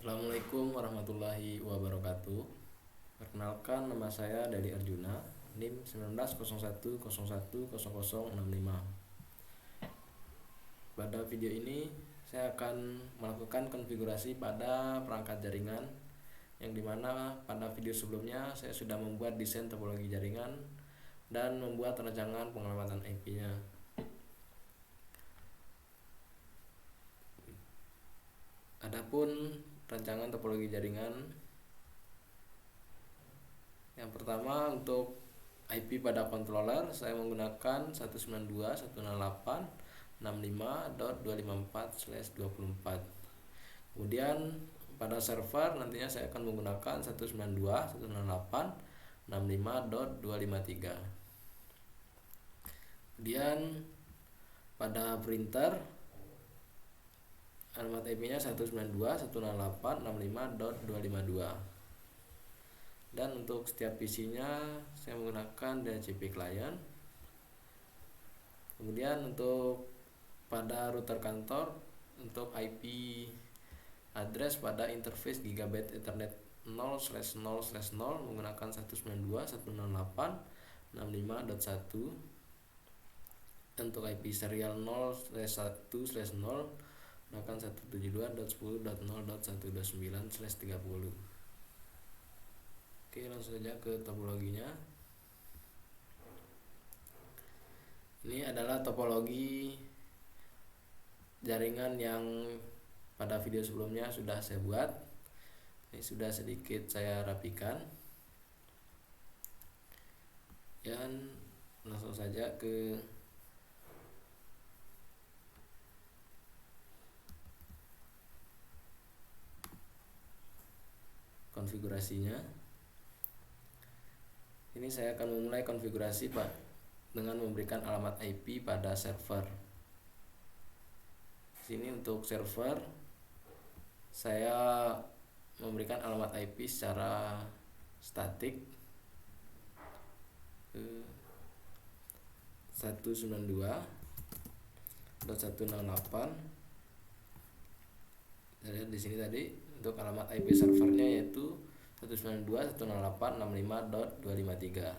Assalamualaikum warahmatullahi wabarakatuh. Perkenalkan, nama saya Dali Arjuna, NIM 1901010065. Pada video ini saya akan melakukan konfigurasi pada perangkat jaringan, yang dimana pada video sebelumnya saya sudah membuat desain topologi jaringan dan membuat rancangan pengelamatan IP-nya. Adapun rancangan topologi jaringan, yang pertama untuk IP pada controller saya menggunakan 192.168.65.254/24. Kemudian pada server nantinya saya akan menggunakan 192.168.65.253. Kemudian pada printer alamat IP-nya 192.168.65.252. Dan untuk setiap PC-nya saya menggunakan DHCP client. Kemudian untuk pada router kantor, untuk IP address pada interface gigabit Ethernet 0/0/0 menggunakan 192.168.65.1. Untuk IP serial 0/1/0 menggunakan 172.10.0.129/30. Oke, langsung saja ke topologinya. Ini adalah topologi jaringan yang pada video sebelumnya sudah saya buat. Ini sudah sedikit saya rapikan. Dan langsung saja ke konfigurasinya. Ini saya akan memulai konfigurasi dengan memberikan alamat IP pada server. Sini untuk server saya memberikan alamat IP secara statik 192.168. Kita lihat di sini tadi untuk alamat IP servernya yaitu 192.168.65.253.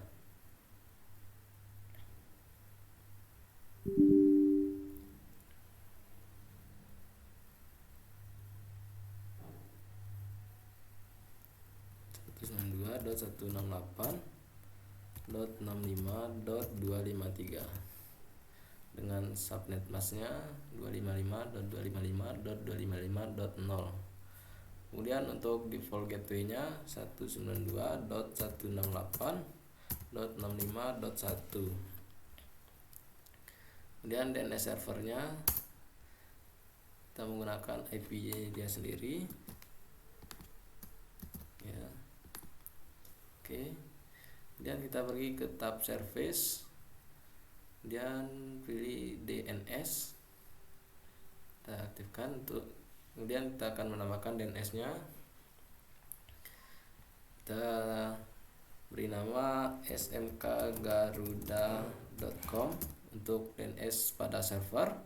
dengan subnet masknya 255.255.255.0. Kemudian untuk default gateway-nya 192.168.65.1. Kemudian DNS servernya kita menggunakan IP dia sendiri. Ya. Oke. Kemudian kita pergi ke tab service. Kemudian pilih DNS. Kita aktifkan kemudian kita akan menambahkan DNS-nya. Kita beri nama smkgaruda.com untuk DNS pada server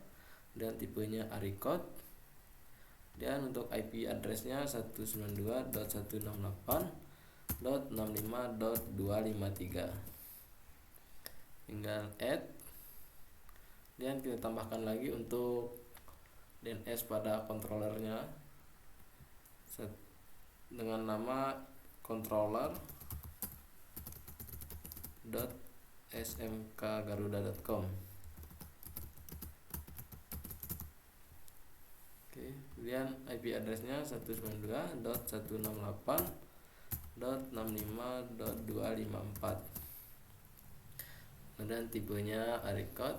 dan tipenya ARICOT. Dan untuk IP address-nya 192.168.65.253. Tinggal add. Dan kita tambahkan lagi untuk DNS pada controllernya dengan nama controller.smkgaruda.com. Oke, kemudian IP address-nya 192.168.65.254. Kemudian tipenya ARICOT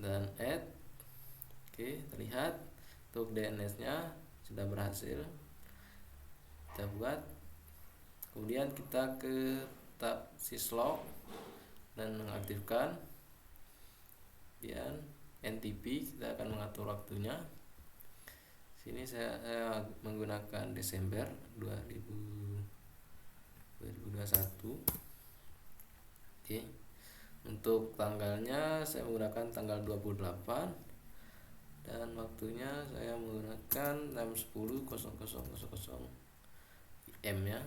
dan add. Oke, terlihat untuk DNS-nya sudah berhasil kita buat. Kemudian kita ke tab syslog dan mengaktifkan. Kemudian NTP kita akan mengatur waktunya. Sini saya menggunakan Desember 2021. Oke. Untuk tanggalnya saya menggunakan tanggal 28 dan waktunya saya menggunakan jam 10.00 IM ya.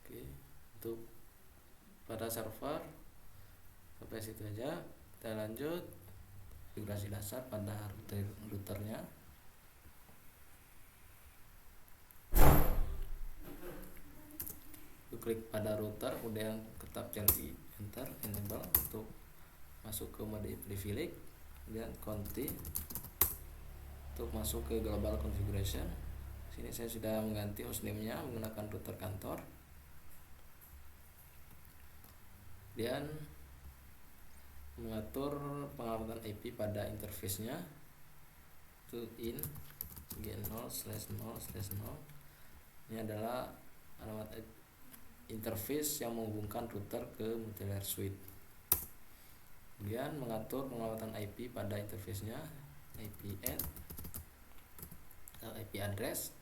Oke, untuk pada server sampai situ aja. Kita lanjut konfigurasi dasar pada routernya. Klik pada router, kemudian tetap cari enter, enable untuk masuk ke mode privilege, kemudian conti untuk masuk ke global configuration. Sini saya sudah mengganti hostname-nya menggunakan router kantor. Kemudian mengatur pengamatan IP pada interface-nya. Itu in g0/0/0. Ini adalah alamat interface yang menghubungkan router ke multilayer switch. Kemudian mengatur pengamatan IP pada interface-nya, IP address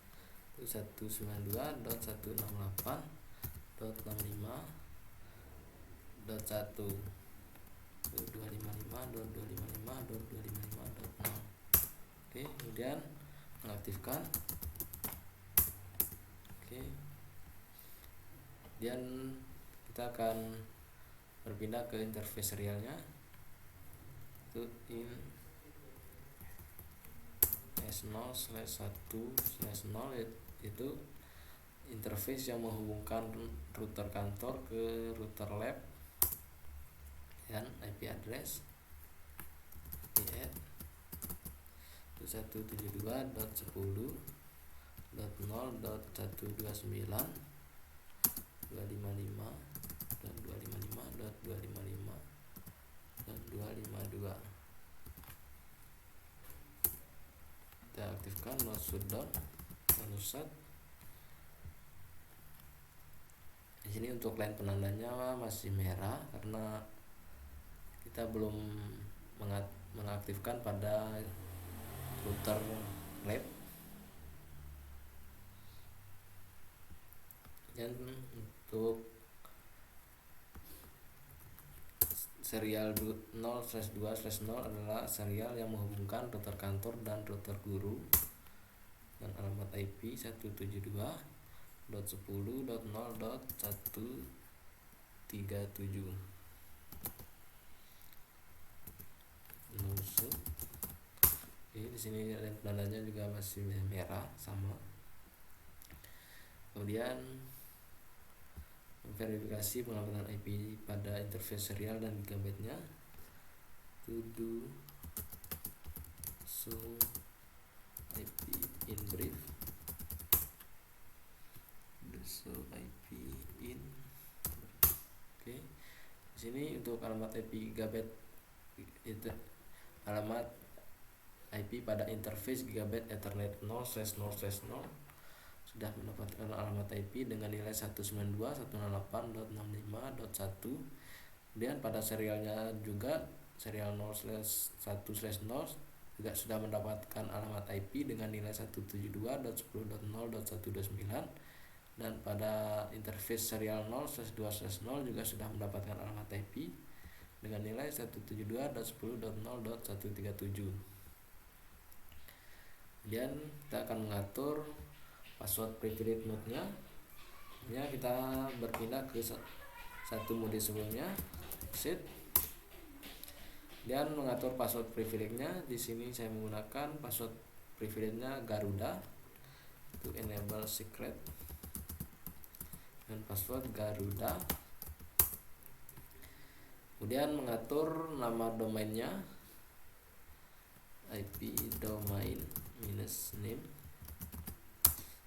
192.168.65.1 255.255.255.0. Oke, kemudian mengaktifkan. Oke, kemudian kita akan berpindah ke interface serialnya. Itu in S0/1/0, itu interface yang menghubungkan router kantor ke router lab, dan IP address IP 172.10.0.255.255.255.255.252. Kita aktifkan mode shutdown dan reset. Di sini untuk line penandanya masih merah karena kita belum mengaktifkan pada router lab. Dan untuk serial 0/2/0 adalah serial yang menghubungkan router kantor dan router guru, dan alamat IP 172.10.0.137. Oke, di sini tandanya juga masih merah sama. Kemudian verifikasi pengamatan IP pada interface serial dan gigabyte-nya. To do so IP in brief. So IP in. Oke. Di sini untuk alamat IP gigabyte itu alamat IP pada interface Gigabit Ethernet 0/0/0 sudah mendapatkan alamat IP dengan nilai 192.168.65.1. Kemudian pada serialnya juga serial 0/1/0 juga sudah mendapatkan alamat IP dengan nilai 172.10.0.129, dan pada interface serial 0/2/0 juga sudah mendapatkan alamat IP dengan nilai 172.10.0.137. Kemudian kita akan mengatur password privilege mode-nya. Ya, kita berpindah ke satu mode sebelumnya, exit. Dan mengatur password privilege-nya. Di sini saya menggunakan password privilege-nya Garuda. Itu enable secret dan password Garuda. Kemudian mengatur nama domainnya, IP domain -name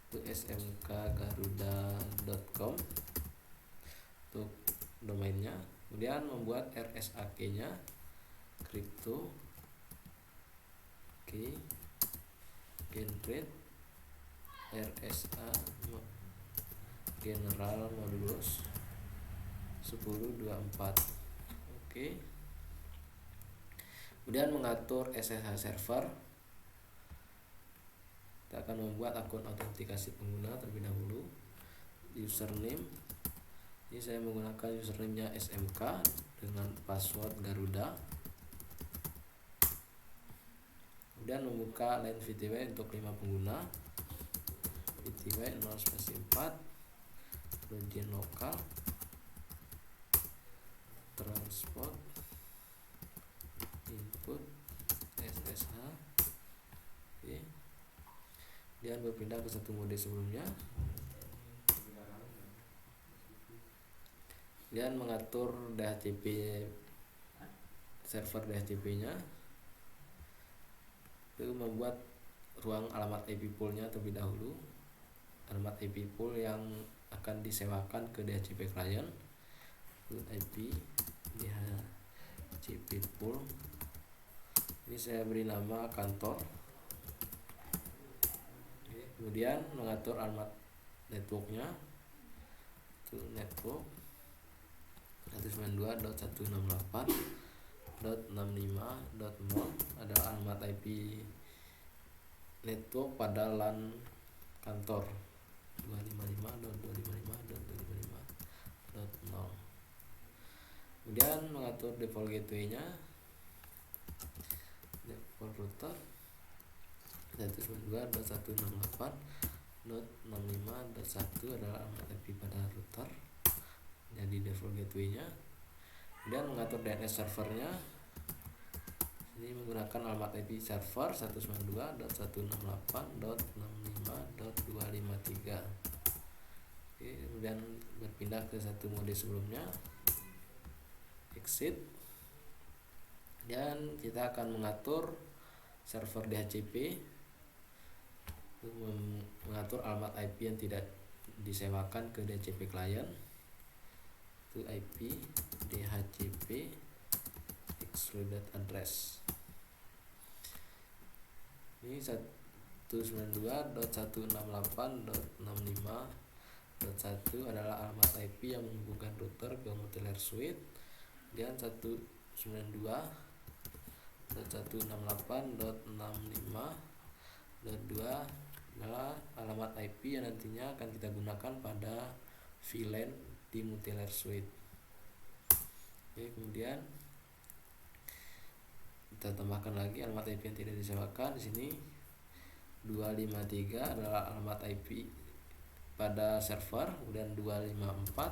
itu smkgaruda.com untuk domainnya. Kemudian membuat RSAK-nya crypto. Oke. Generate RSA general modulus 1024. Oke. Kemudian mengatur SSH server. Kita akan membuat akun autentikasi pengguna terlebih dahulu. Username Ini saya menggunakan username-nya SMK dengan password Garuda. Kemudian membuka line VTW untuk 5 pengguna. VTW 0/4, login lokal, transport, input, SSH. Oke. Kemudian berpindah ke satu mode sebelumnya. Kemudian mengatur DHCP server DHCP-nya. Itu membuat ruang alamat IP pool-nya terlebih dahulu. Alamat IP pool yang akan disewakan ke DHCP client. IP DHCP pool. Ini saya beri nama kantor. Kemudian mengatur alamat networknya. Itu network 192.168.65.0 adalah alamat IP network pada LAN kantor 255.255.255.0. Kemudian mengatur default gateway-nya. Default router 192.168.65.1 adalah alamat IP pada router, jadi default gateway-nya. Kemudian mengatur DNS servernya. Ini menggunakan alamat IP server 192.168.65.253. Oke, kemudian berpindah ke satu mode sebelumnya, exit. Dan kita akan mengatur server DHCP, mengatur alamat IP yang tidak disewakan ke DHCP client. Itu IP DHCP excluded address. Ini 192.168.65.1 adalah alamat IP yang menghubungkan router ke multilayer switch. Dan 192.168.65.2 adalah alamat IP yang nantinya akan kita gunakan pada VLAN di multilayer switch. Oke, kemudian kita tambahkan lagi alamat IP yang tidak disewakan. Di sini 253 adalah alamat IP pada server, kemudian 254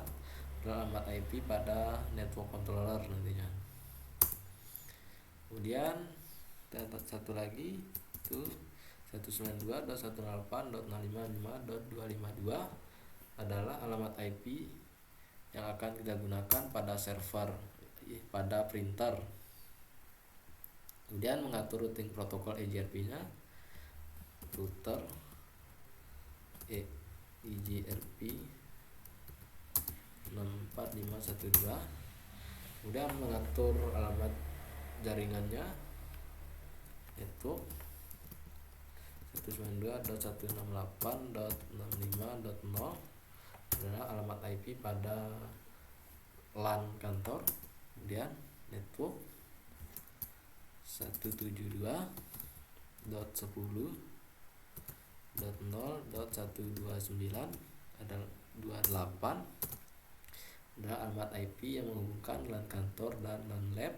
adalah alamat IP pada network controller nantinya. Kemudian satu lagi itu 192.168.65.5.252 adalah alamat IP yang akan kita gunakan pada server, pada printer. Kemudian mengatur routing protokol EGRP-nya, router EGRP 64512. Kemudian mengatur alamat jaringannya, network 192.168.65.0 adalah alamat IP pada LAN kantor. Kemudian network 172.10.0.129 adalah 28 adalah alamat IP yang menghubungkan LAN kantor dan LAN lab.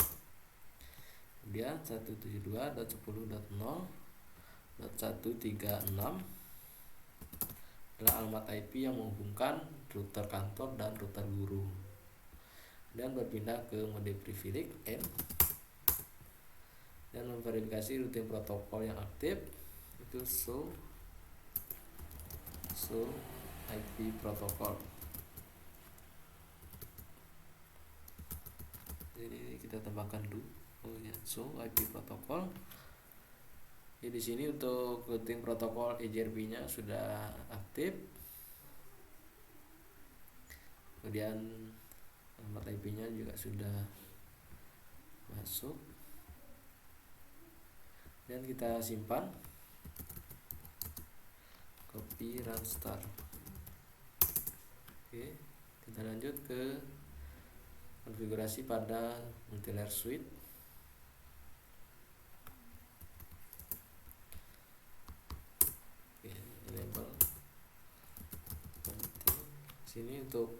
Kemudian 172.10.136 adalah alamat IP yang menghubungkan router kantor dan router guru. Dan berpindah ke mode privilege M dan memverifikasi routing protokol yang aktif. Itu show IP protokol. Jadi kita tambahkan dulu show IP protokol. Jadi di sini untuk routing protokol EGRP-nya sudah aktif. Kemudian alamat IP-nya juga sudah masuk. Dan kita simpan. Copy, run, start. Oke, kita lanjut ke konfigurasi pada multilayer switch. Oke, enable. Sini untuk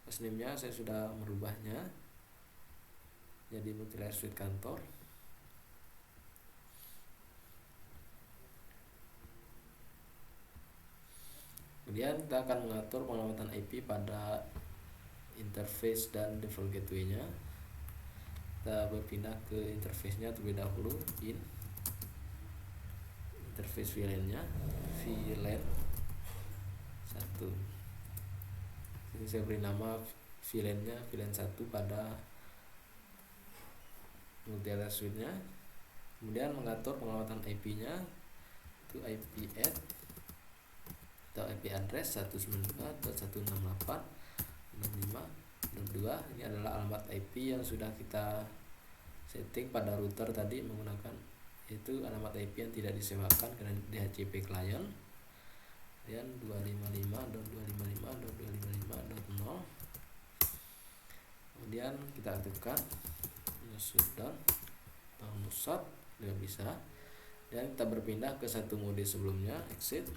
Name-nya saya sudah merubahnya jadi multilayer suite kantor. Kemudian kita akan mengatur penyelamatan IP pada interface dan default gateway-nya. Kita berpindah ke interface-nya terlebih dahulu, in interface VLAN-nya, VLAN 1. Ini saya beri nama VLAN-nya VLAN 1 pada multilayer suite-nya. Kemudian mengatur penyelamatan IP-nya itu IP add atau IP address 192.168.65.2. Ini adalah alamat IP yang sudah kita setting pada router tadi menggunakan, yaitu alamat IP yang tidak disewakan karena DHCP client. Kemudian 255.255.255.0. Kemudian kita aktifkan shutdown musat, tidak bisa. Dan kita berpindah ke satu mode sebelumnya, exit,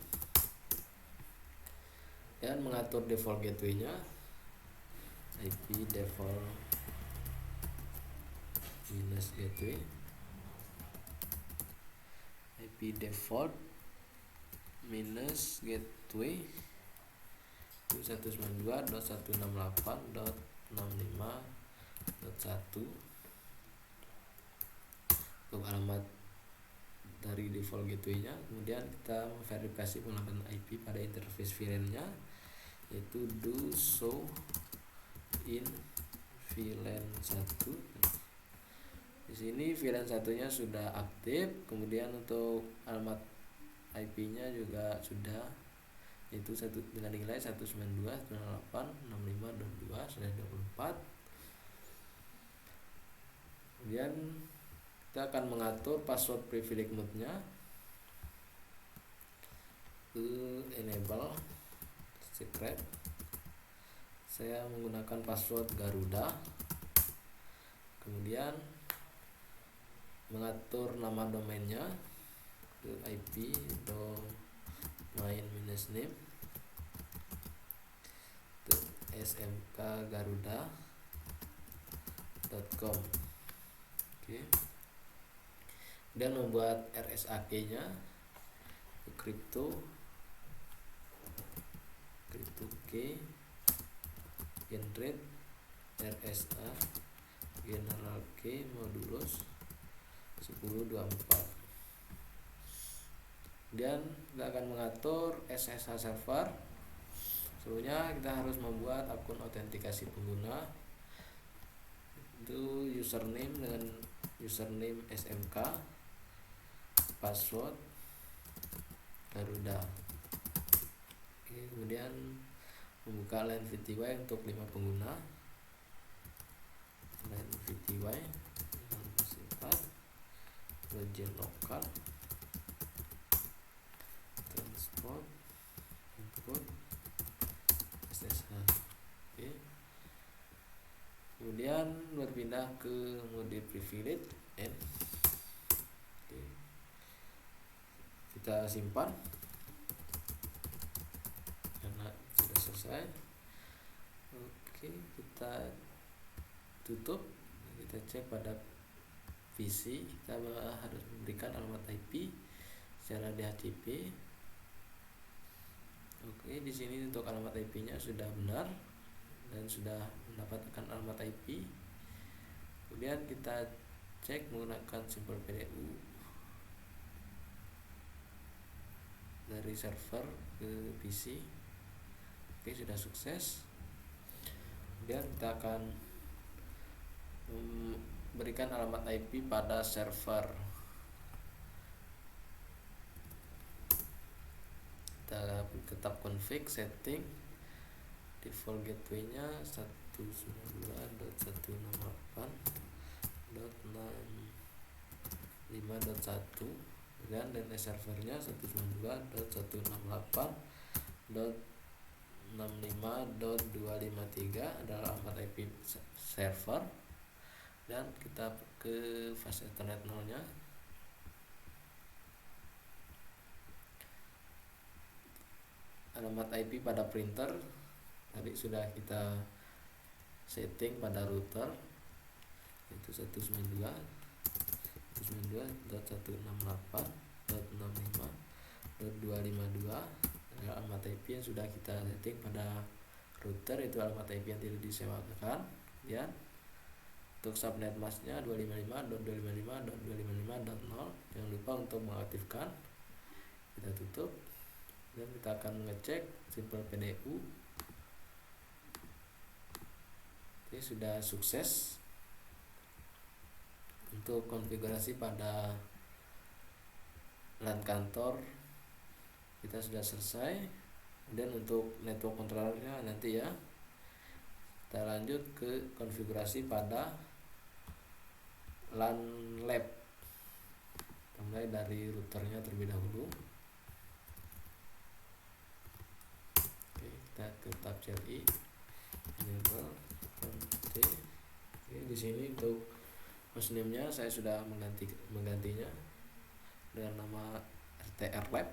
dan mengatur default gateway-nya IP default minus gateway, IP default minus gateway 192.168.65.1 untuk alamat dari default gateway-nya. Kemudian kita verifikasi penyelamatan IP pada interface VLAN-nya, yaitu do show in VLAN 1. Di sini VLAN 1-nya sudah aktif. Kemudian untuk alamat IP-nya juga sudah, yaitu dengan nilai 192.168.65.2/24. Kemudian kita akan mengatur password privilege mode-nya ke enable secret. Saya menggunakan password Garuda. Kemudian mengatur nama domainnya ke IP domain-name ke smkgaruda.com. Oke. Dan membuat RSA-key-nya ke crypto key generate RSA general key modulus 1024. Dan kita akan mengatur SSH server. Sebelumnya kita harus membuat akun autentikasi pengguna, itu username dengan username SMK, password Garuda. Oke, kemudian membuka line VTY untuk 5 pengguna, line VTY 4, region lokal, transport, input, SSH. Oke. Kemudian berpindah ke mode privilege N. Oke. Kita simpan karena sudah selesai. Oke, kita tutup. Kita cek pada PC, kita harus memberikan alamat IP secara DHCP. Oke, di sini untuk alamat IP-nya sudah benar dan sudah mendapatkan alamat IP. Kemudian kita cek menggunakan simpel PDU dari server ke PC. Oke, sudah sukses. Kemudian kita akan memberikan alamat IP pada server. Kita tetap config setting default gateway-nya 192.168.65.1 dan DNS servernya 192.168.65.253 adalah alamat IP server. Dan kita ke fast ethernet 0-nya. Alamat IP pada printer tadi sudah kita setting pada router yaitu 192.168.65.252. Alamat IP yang sudah kita setting pada router itu alamat IP yang tidak disewakan. Ya, untuk subnet masknya 255.255.255.0. Jangan lupa untuk mengaktifkan. Kita tutup dan kita akan mengecek simple PDU. Oke, sudah sukses. Untuk konfigurasi pada LAN kantor kita sudah selesai. Dan untuk network controllernya nanti ya, kita lanjut ke konfigurasi pada LAN lab. Kita mulai dari routernya terlebih dahulu. Oke, kita ke tab CLI, enable T. Oke, di sini untuk hostname-nya saya sudah menggantinya dengan nama RTR Lab.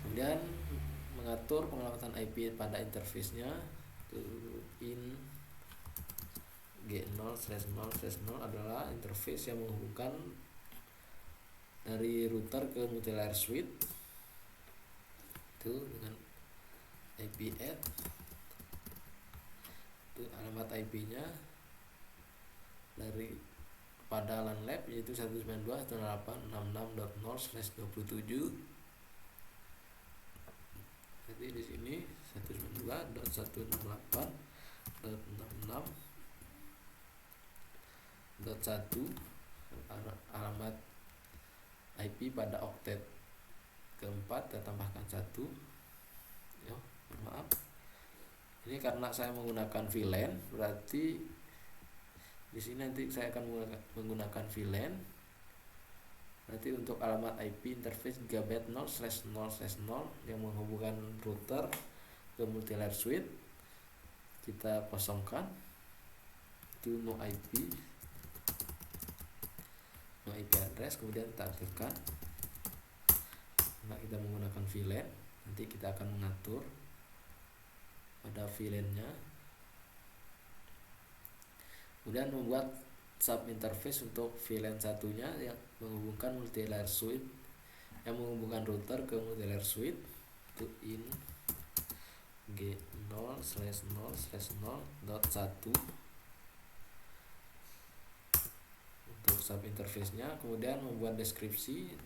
Kemudian mengatur pengelamatan IP pada interface-nya. In G0/0/0 adalah interface yang menghubungkan dari router ke multilayer switch itu dengan IP add. Itu alamat IP-nya dari pada LAN lab yaitu 192.168.66.0/27. Jadi di sini 192.168.66.1 alamat IP pada oktet keempat saya tambahkan 1. Ya, maaf. Ini karena saya menggunakan VLAN, berarti di sini nanti saya akan menggunakan VLAN. Berarti untuk alamat IP interface gigabit 0/0/0 yang menghubungkan router ke multilayer switch kita kosongkan, itu no IP address. Kemudian kita aktifkan. Nah, kita menggunakan VLAN, nanti kita akan mengatur pada VLAN-nya. Kemudian membuat sub interface untuk VLAN satunya yang menghubungkan multilayer switch, yang menghubungkan router ke multilayer switch itu in G0/0/0.1 untuk sub interface-nya. Kemudian membuat deskripsi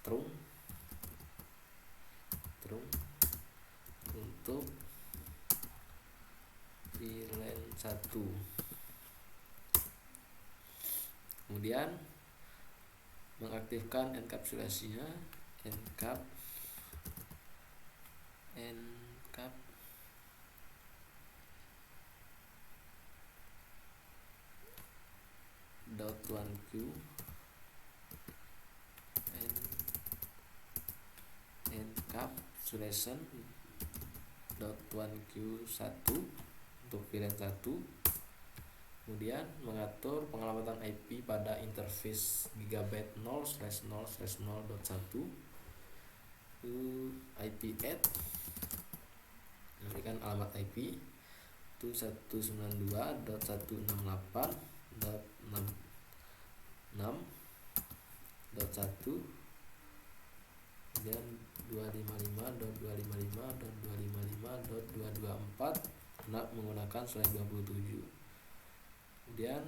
trunk untuk VLAN 1. Kemudian mengaktifkan enkapsulasinya, encap .1q encapsulation .1q1 untuk VLAN 1. Kemudian mengatur pengelamatan IP pada interface gigabit 0/0/0.1 IP add, memberikan alamat IP itu 192.168.66.1 dan 255.255.255.224 menggunakan /27. Kemudian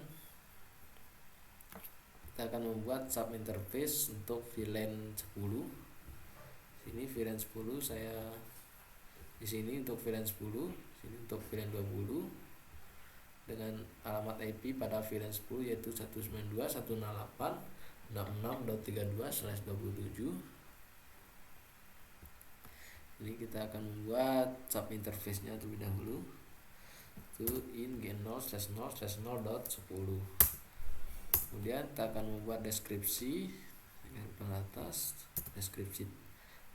kita akan membuat sub interface untuk VLAN 10. Sini VLAN 10 saya di sini untuk VLAN 10, sini untuk VLAN 20 dengan alamat IP pada VLAN 10 yaitu 192.168.66.32/27. Jadi kita akan membuat sub interface-nya terlebih dahulu. Itu in G0/0/0.10. Kemudian kita akan membuat deskripsi dengan atas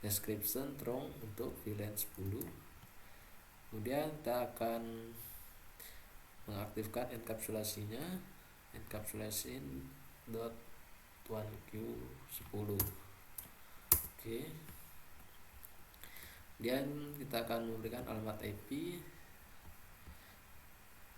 description trunk untuk VLAN 10. Kemudian kita akan mengaktifkan enkapsulasinya, encapsulation.1q10. Oke. Kemudian kita akan memberikan alamat IP,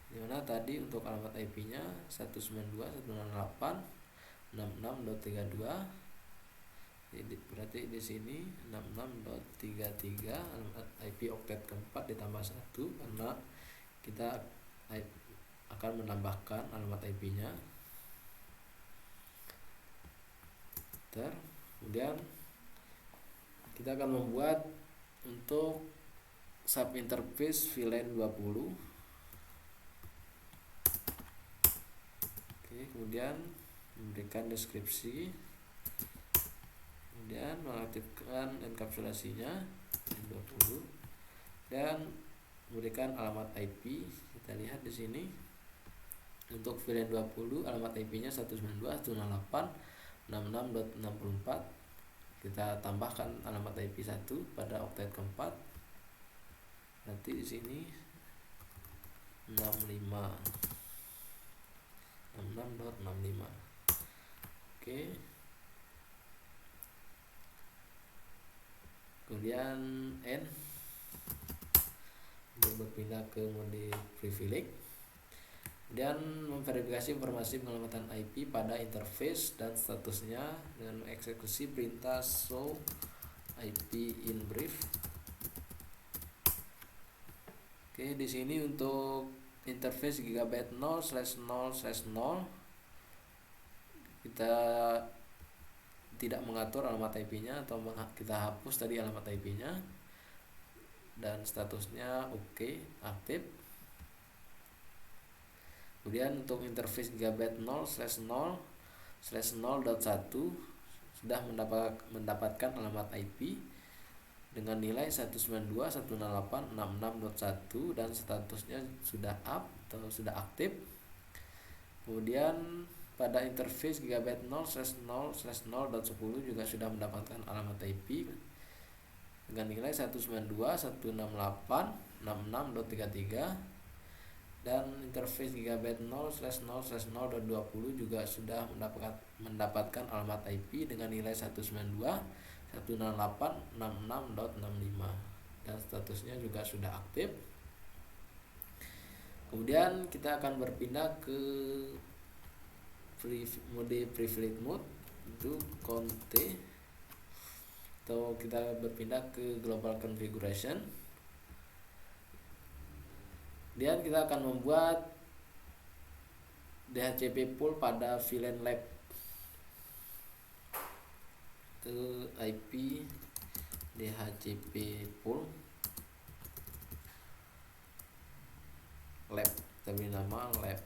dimana tadi untuk alamat IP-nya 192.168.66.32. Berarti di sini 66.33 alamat IP oktet keempat ditambah 1, karena kita akan menambahkan alamat IP-nya. Kemudian kita akan membuat untuk sub interface VLAN 20. Kemudian memberikan deskripsi, kemudian mengaktifkan enkapsulasinya 20 dan memberikan alamat IP. Kita lihat di sini untuk VLAN 20 alamat IP-nya 192.168.66.64. Kita tambahkan alamat IP 1 pada oktet keempat. Nanti di sini 66.65. Oke. Kemudian N untuk berpindah ke mode privilege. Kemudian memverifikasi informasi pengelamatan IP pada interface dan statusnya dengan mengeksekusi perintah show IP in brief. Oke, di sini untuk interface gigabyte 0/0/0 kita tidak mengatur alamat IP-nya atau kita hapus tadi alamat IP-nya, dan statusnya oke, aktif. Kemudian untuk interface gigabyte 0/0/0.1 sudah mendapatkan alamat IP dengan nilai 192.168.66.1 dan statusnya sudah up atau sudah aktif. Kemudian pada interface gigabyte 0/0/0.10 juga sudah mendapatkan alamat IP dengan nilai 192.168.66.33 dan interface gigabyte 0/0/0.20 juga sudah mendapatkan alamat IP dengan nilai 192.168.66.65 dan statusnya juga sudah aktif. Kemudian kita akan berpindah ke mode privilege mode, itu conte, atau kita berpindah ke global configuration. Dan kita akan membuat DHCP pool pada VLAN lab. Itu IP DHCP pool lab, kita beri nama lab.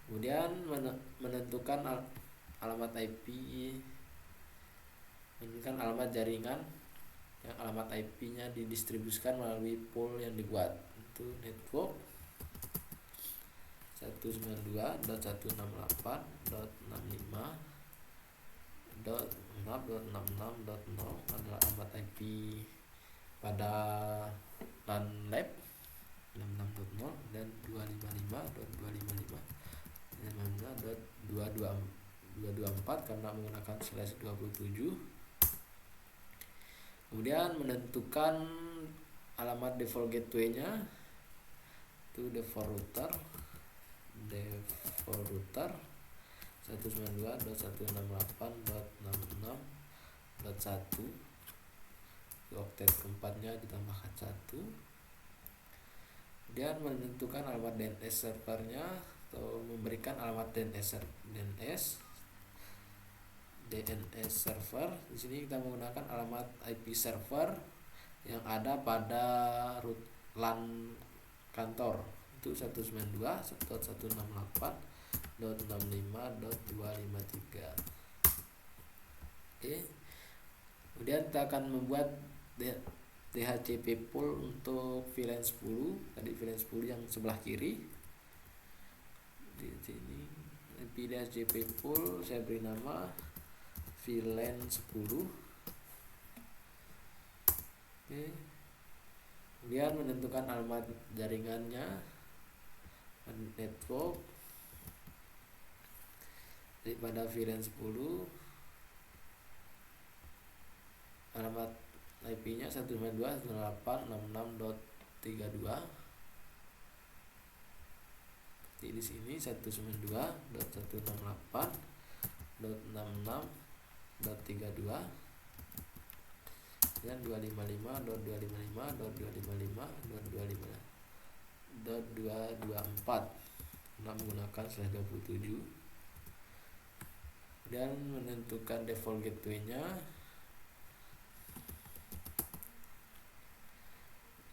Kemudian menentukan alamat IP, menentukan alamat jaringan yang alamat IP-nya didistribusikan melalui pool yang dibuat. Itu network 192.168.65.66.0 adalah alamat IP pada LAN lab 66.0 dan 255.255.224 karena menggunakan /27. Kemudian menentukan alamat default gateway-nya, itu default router 192.168.66.1 oktet keempatnya ditambahkan 1. Kemudian menentukan alamat DNS servernya atau memberikan alamat DNS server. Di sini kita menggunakan alamat IP server yang ada pada root LAN kantor, itu 192.168.65.253. Oke. Kemudian kita akan membuat DHCP pool untuk VLAN 10. Tadi VLAN 10 yang sebelah kiri. Di sini IP DHCP pool saya beri nama VLAN 10. Oke. Kemudian menentukan alamat jaringannya, network pada VLAN 10, alamat IP-nya 192.168.66.32. Jadi di sini 192.168.66.32 dan 255.255.225.224 menggunakan /27 dan menentukan default gateway-nya.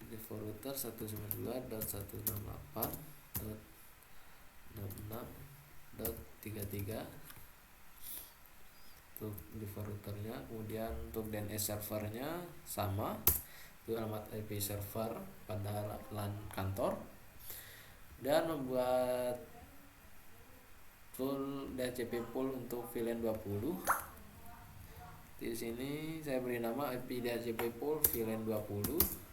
Default router 192.168.66.33 untuk default routernya. Kemudian untuk DNS servernya sama, itu alamat IP server pada LAN kantor, dan membuat full DHCP pool untuk VLAN 20. Di sini saya beri nama IP DHCP pool VLAN 20.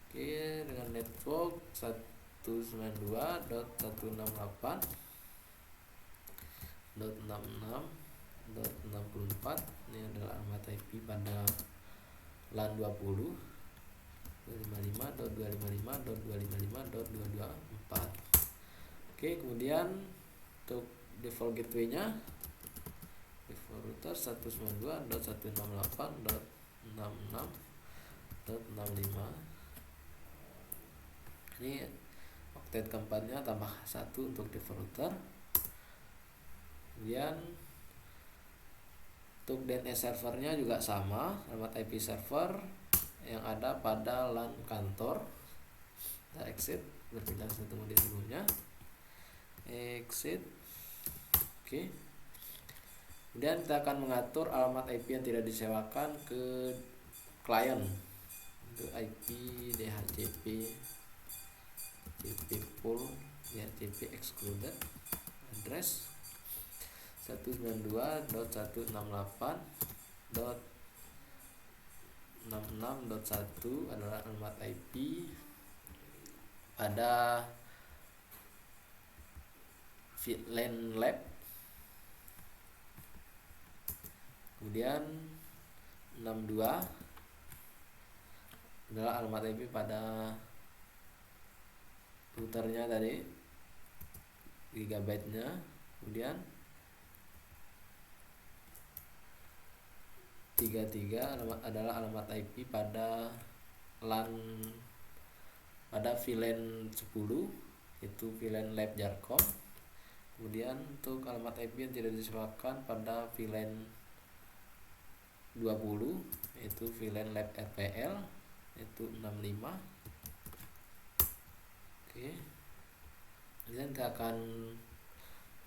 Oke, dengan network 192.168.66.64. Ini adalah alamat IP pada LAN 20. 255.255.225.224. Oke, kemudian untuk default gateway-nya, default router 192.168.66.65. Ini oktet keempatnya tambah 1 untuk default router. Kemudian untuk DNS servernya juga sama, alamat IP server yang ada pada LAN kantor. Kita exit, berpindah ketemu di sebelumnya, exit. Oke. Kemudian kita akan mengatur alamat IP yang tidak disewakan ke klien. Untuk IP DHCP pool DHCP excluded address 192.168.66.1 adalah alamat IP pada VLAN lab. Kemudian 62 adalah alamat IP pada routernya tadi, gigabyte-nya. Kemudian 33 adalah alamat IP pada LAN pada VLAN 10, yaitu VLAN lab Jarkom. Kemudian untuk alamat IP yang tidak disewakan pada VLAN 20, yaitu VLAN lab RPL, yaitu 65. Oke. Kemudian kita akan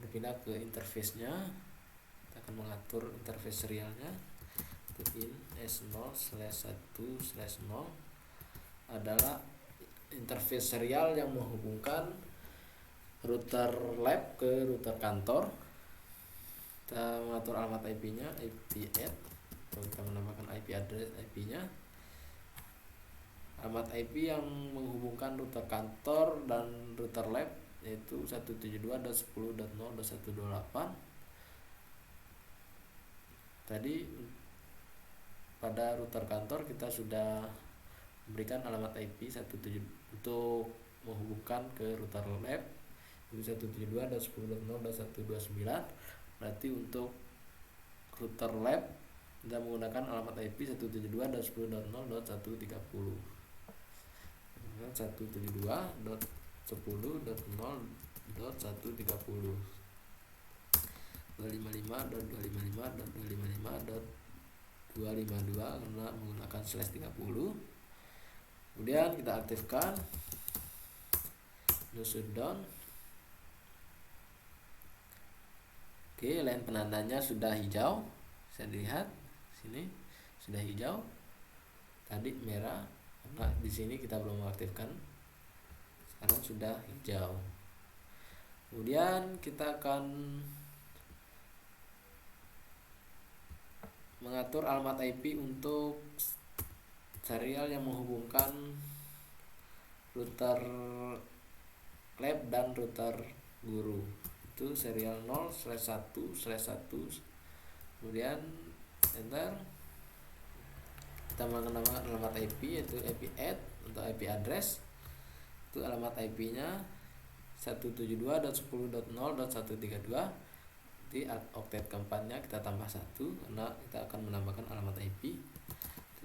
berpindah ke interface-nya. Kita akan mengatur interface serialnya. In S0/1/0 adalah interface serial yang menghubungkan router lab ke router kantor. Kita mengatur alamat IP-nya, IP add, atau kita menambahkan IP address IP-nya. Alamat IP yang menghubungkan router kantor dan router lab yaitu 172.10.0.128. Tadi pada router kantor kita sudah memberikan alamat IP 17 untuk menghubungkan ke router lab itu 172.10.0.129. Berarti untuk router lab kita menggunakan alamat IP 172.10.0.130. 172.10.0.130, 255.255.255.252 karena menggunakan /30. Kemudian kita aktifkan no shutdown. Oke, line penandanya sudah hijau, bisa dilihat sini sudah hijau, tadi merah karena di sini kita belum mengaktifkan, sekarang sudah hijau. Kemudian kita akan mengatur alamat IP untuk serial yang menghubungkan router lab dan router guru, itu serial 0/1/1. Kemudian enter. Kita kita menambahkan alamat IP yaitu IP add atau IP address. Itu alamat IP-nya 172.10.0.132. Di oktet keempatnya kita tambah 1 karena kita akan menambahkan alamat IP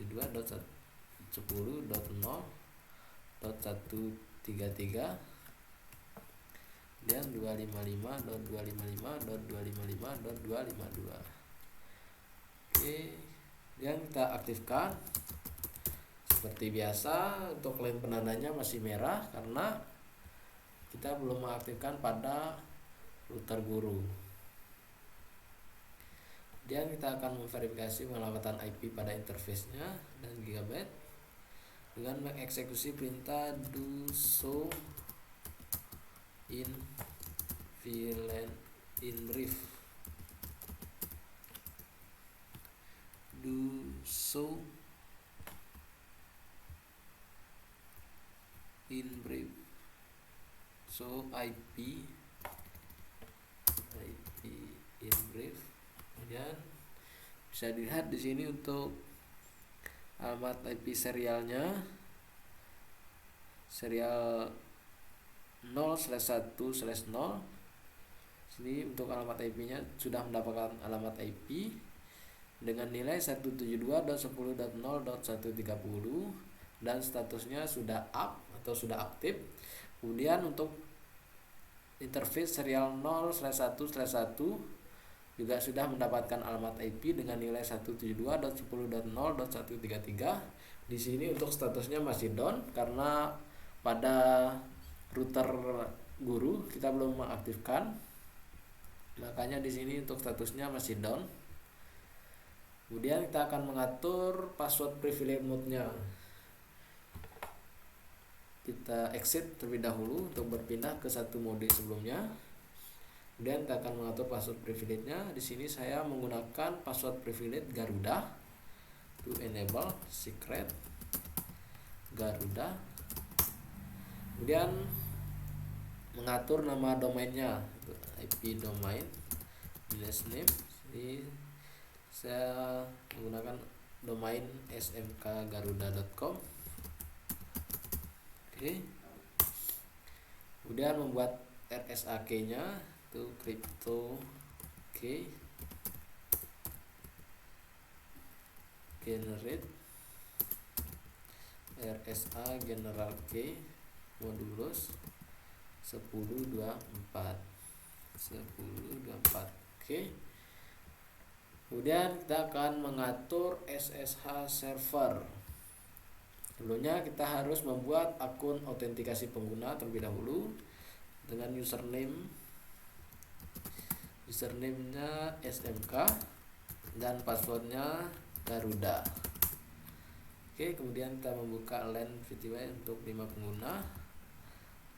72.10.0.133 dan 255.255.255.252. Oke, dan kita aktifkan. Seperti biasa, untuk lane penandanya masih merah karena kita belum mengaktifkan pada router guru. Dan kita akan memverifikasi penyelamatan IP pada interface-nya dan gigabyte dengan mengeksekusi perintah do show in VLAN in brief. Do show in brief. So IP in brief. Kemudian bisa dilihat di sini untuk alamat IP serialnya, serial 0/1/0. Sini untuk alamat IP-nya sudah mendapatkan alamat IP dengan nilai 172.10.0.130 dan statusnya sudah up atau sudah aktif. Kemudian untuk interface serial 0/1/1 juga sudah mendapatkan alamat IP dengan nilai 172.10.0.133. Di sini untuk statusnya masih down karena pada router guru kita belum mengaktifkan. Makanya di sini untuk statusnya masih down. Kemudian kita akan mengatur password privilege mode-nya. Kita exit terlebih dahulu untuk berpindah ke satu mode sebelumnya. Kemudian kita akan mengatur password privilege-nya. Di sini saya menggunakan password privilege Garuda to enable secret Garuda. Kemudian mengatur nama domainnya, IP domain, name. Ini saya menggunakan domain smkgaruda.com. Oke. Kemudian membuat RSA-key-nya itu crypto key generate RSA general key modulus 1024. Oke. Kemudian kita akan mengatur SSH server. Sebelumnya kita harus membuat akun autentikasi pengguna terlebih dahulu dengan username-nya SMK dan passwordnya Garuda. Oke, kemudian kita membuka LAN VTY untuk 5 pengguna.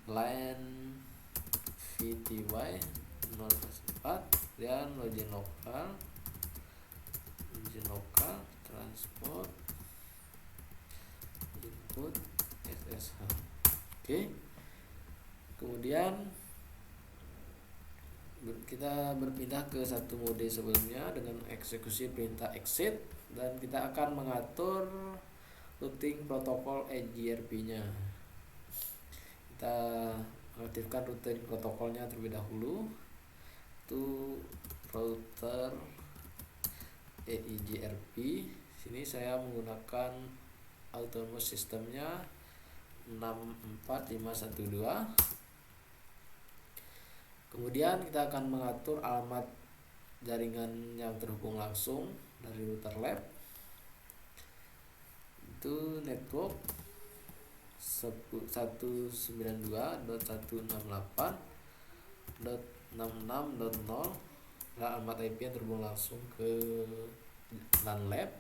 LAN VTY 0/4 dan login lokal transport input SSH. Oke. Kemudian kita berpindah ke satu mode sebelumnya dengan eksekusi perintah exit dan kita akan mengatur routing protokol EGRP-nya. Kita aktifkan routing protokolnya terlebih dahulu. Itu router EIGRP. Sini saya menggunakan autonomous systemnya 64512. Kemudian kita akan mengatur alamat jaringan yang terhubung langsung dari router lab. Itu network 192.168.66.0 alamat IP yang terhubung langsung ke LAN lab.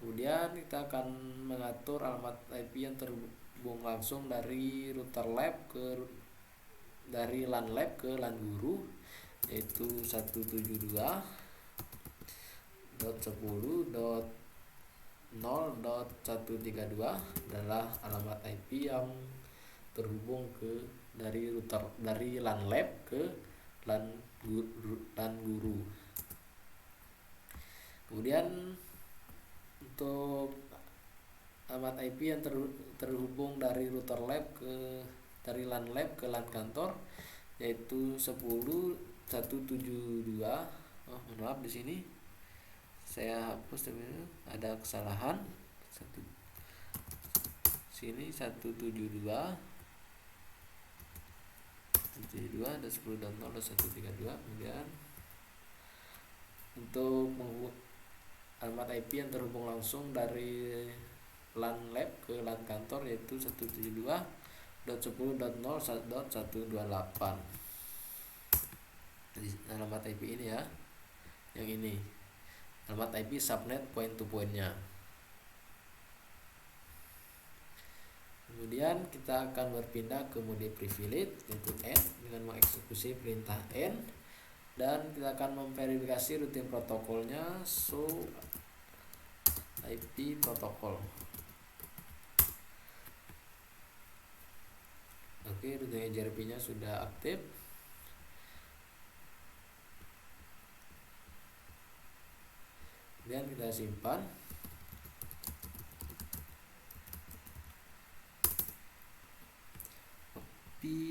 Kemudian kita akan mengatur alamat IP yang terhubung langsung dari router lab dari LAN lab ke LAN guru, yaitu 172.10.0.132 adalah alamat IP yang terhubung dari LAN lab ke LAN guru. Kemudian untuk alamat IP yang terhubung dari router lab dari LAN lab ke LAN kantor, yaitu 10.172. Mohon maaf, di sini saya hapus, ada kesalahan. Sini 172 ada 10.0.132. Kemudian untuk alamat IP yang terhubung langsung dari LAN lab ke LAN kantor, yaitu 172.10.0.128. Jadi alamat IP ini ya, yang ini alamat IP subnet point to pointnya. Kemudian kita akan berpindah ke mode privilege, yaitu N, dengan mengeksekusi perintah N, dan kita akan memverifikasi routing protokolnya. So IP protokol. Oke, routing HRP nya sudah aktif. Kemudian kita simpan.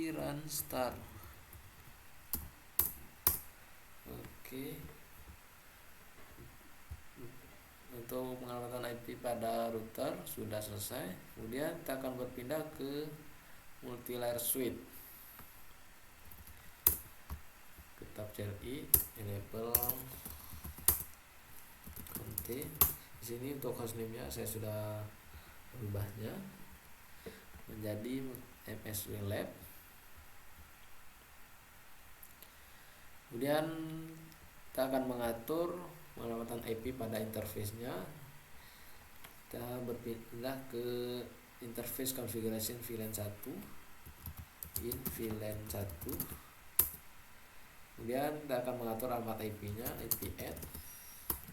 Run start. Oke. Untuk pengamatan IP pada router sudah selesai. Kemudian kita akan berpindah ke multi-layer switch. Ke tab CLI, enable contain. Di sini untuk hostname-nya saya sudah merubahnya menjadi MSW Lab. Kemudian kita akan mengatur pengamatan IP pada interface-nya. Kita berpindah ke interface configuration VLAN 1, in VLAN 1. Kemudian kita akan mengatur alamat IP-nya, IP add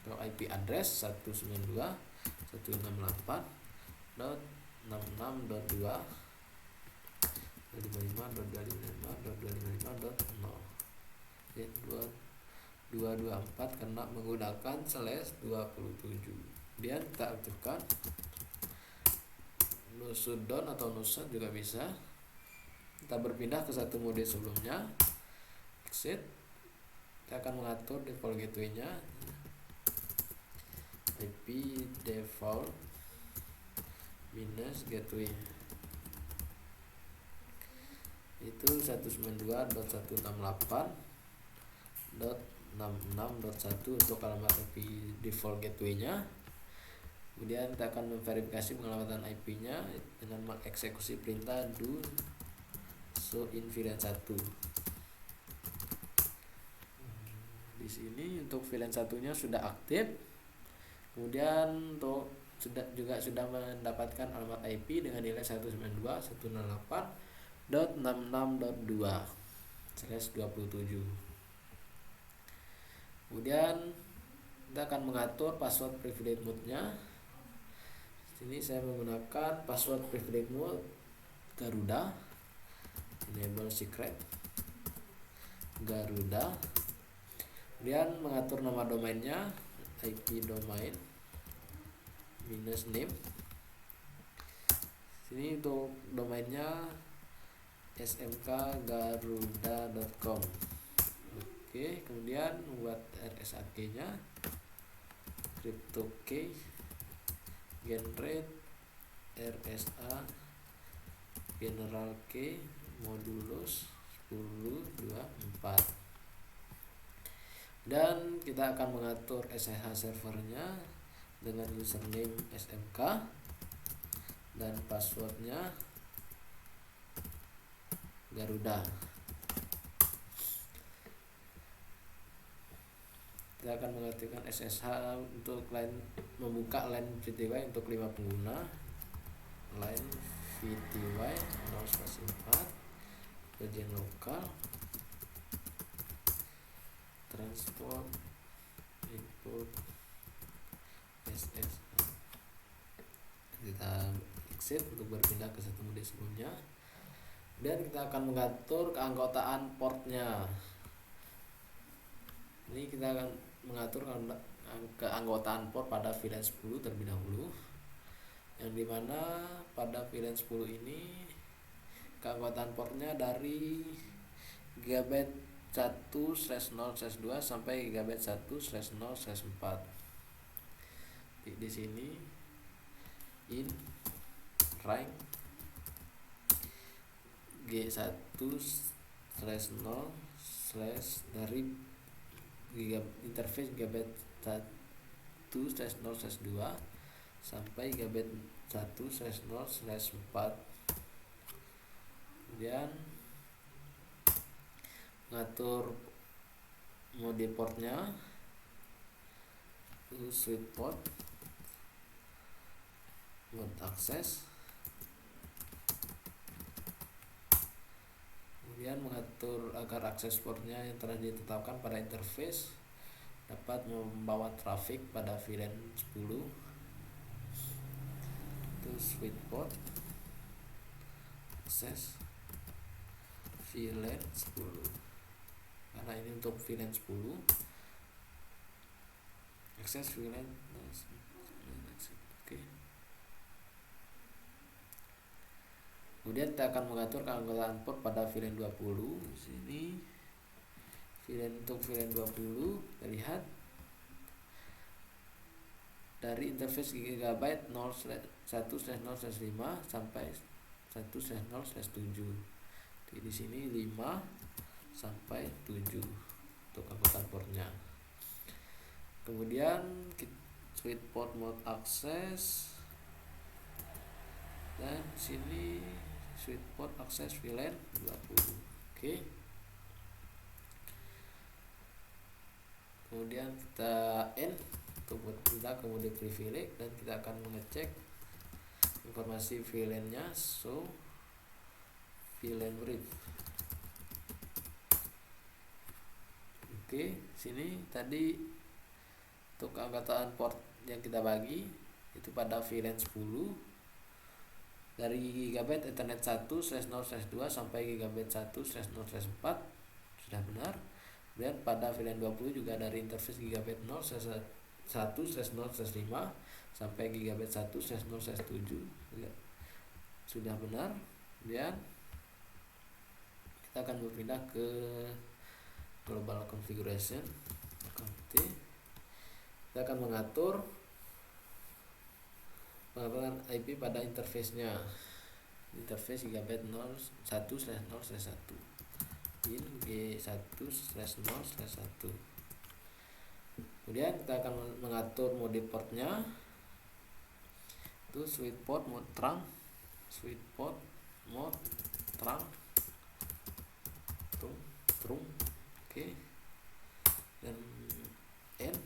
atau IP address 192.168.66.2 255.255.255.0 224 karena menggunakan /27. Kemudian kita aktifkan no shutdown atau no shut juga bisa. Kita berpindah ke satu mode sebelumnya, exit. Kita akan mengatur default gateway-nya, IP default minus gateway itu 192.168.66.1 untuk alamat IP default gateway-nya. Kemudian kita akan memverifikasi pengelamatan IP-nya dengan mengeksekusi perintah do show in VLAN 1. Di sini untuk VLAN 1-nya sudah aktif. Kemudian untuk sudah mendapatkan alamat IP dengan nilai 192.168.66.2/27. Kemudian kita akan mengatur password privilege mode-nya. Sini saya menggunakan password privilege mode Garuda, enable secret Garuda. Kemudian mengatur nama domainnya, IP domain minus name. Sini untuk domainnya smkgaruda.com. Oke, kemudian membuat RSA-key-nya crypto key generate RSA general key modulus 1024. Dan kita akan mengatur SSH servernya dengan username SMK dan passwordnya Garuda. Kita akan mengaktifkan SSH untuk membuka line VTY untuk 5 pengguna. Line VTY 0/4 region lokal transport input SSH. Kita exit untuk berpindah ke satu mode sebelumnya. Dan kita akan mengatur keanggotaan portnya. Ini kita akan mengatur keanggotaan port pada VLAN 10 terlebih dahulu. yang dimana pada VLAN 10 ini keanggotaan portnya dari gigabit 1/0/2 sampai gigabit 1/0/4. Di sini in rank G1/0/ dari interface gigabit 1/0/2 sampai gigabit 1/0/4. Kemudian ngatur mode portnya itu switch port, mode akses, kemudian mengatur agar akses portnya yang telah ditetapkan pada interface dapat membawa traffic pada VLAN 10. Itu switch port, akses VLAN 10, karena ini untuk VLAN 10, akses VLAN. Oke. Kemudian kita akan mengatur keanggotaan port pada VLAN 20. Di sini untuk VLAN 20 kita lihat dari interface gigabit 1/0/5 sampai 1/0/7. Di sini 5 sampai 7 untuk anggotaan portnya. Kemudian switch port mode akses, dan sini switch port akses VLAN 20. Oke. Kemudian kita untuk pindah ke mode privilege, dan kita akan mengecek informasi VLAN-nya. So VLAN brief. Oke, sini tadi untuk keanggotaan port yang kita bagi itu pada VLAN 10 dari gigabit Ethernet 1/0/2 sampai gigabit 1/0/4 sudah benar. Dan pada VLAN 20 juga dari interface gigabit 1/0/5 sampai gigabit 1/0/7 sudah benar. Dan kita akan berpindah ke global configuration. Kita akan mengatur pengaturan IP pada interface-nya. Interface gigabit 1/0/1 in G1/0/1. Kemudian kita akan mengatur mode portnya, itu switch port mode trunk, switch port mode trunk, trunk. Oke. Dan N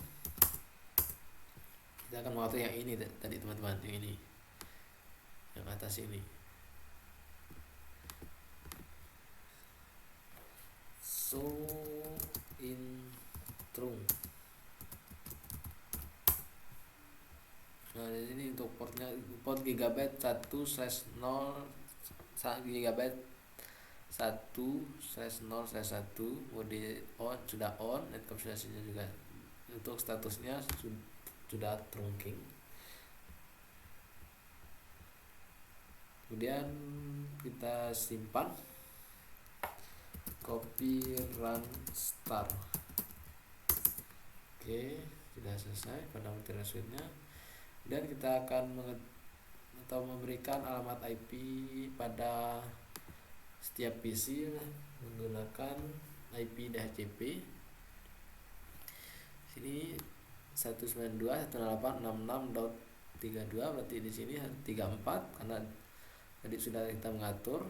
kita akan mengatur yang ini tadi teman-teman, yang ini, yang atas ini. So in trunk. Nah, di sini untuk portnya, port gigabit 1/0 gigabit 1/0/1 mode on, sudah on, encapsulasinya juga. Untuk statusnya sudah trunking. Kemudian kita simpan, copy, run, start. Oke, sudah selesai pada material suite-nya. Dan kita akan memberikan alamat IP pada setiap PC menggunakan IP DHCP. Sini 192.168.66.32, berarti di sini 34 karena tadi sudah kita mengatur.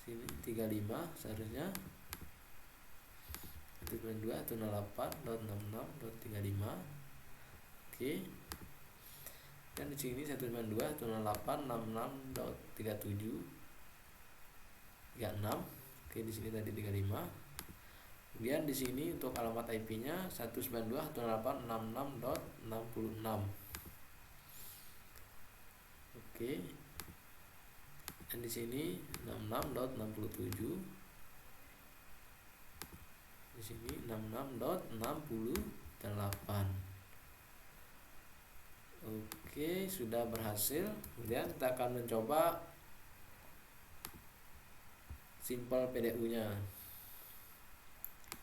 Sini 35 seharusnya 192.168.66.35. Oke. Dan di sini 192.168.66.37 Oke, di sini tadi 35. Kemudian di sini untuk alamat IP-nya 192.168.66.66. Oke. Dan di sini 66.67. Di sini 66.68. Oke, sudah berhasil. Kemudian kita akan mencoba simple PDU nya.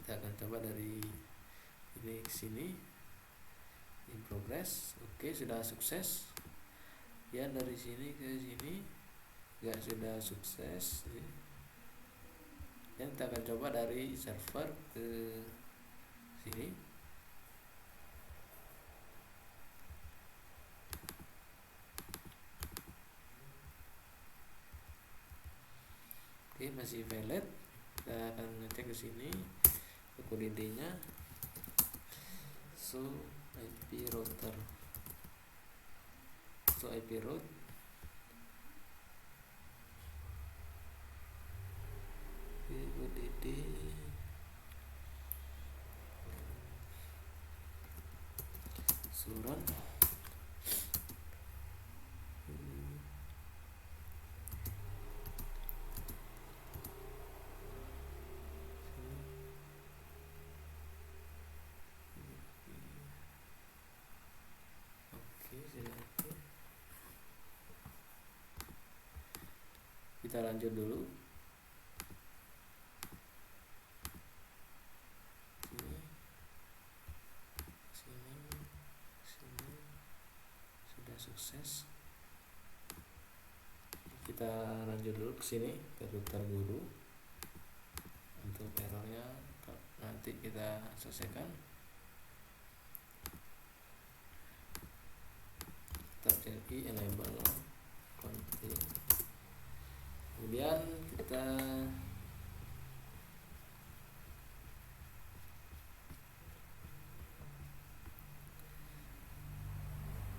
Kita akan coba dari ini ke sini, in progress. Oke, sudah sukses ya. Dari sini ke sini juga sudah sukses. Dan kita akan coba dari server ke sini. Oke, masih valid. Kita akan ngecek ke sini ke kode ID-nya. So IP router, so IP route. Kode ID suran. Kita lanjut dulu. Sini sudah sukses. Kita lanjut dulu ke sini ke router guru. Untuk errornya nanti kita selesaikan. Terjadi enable continue. Kemudian kita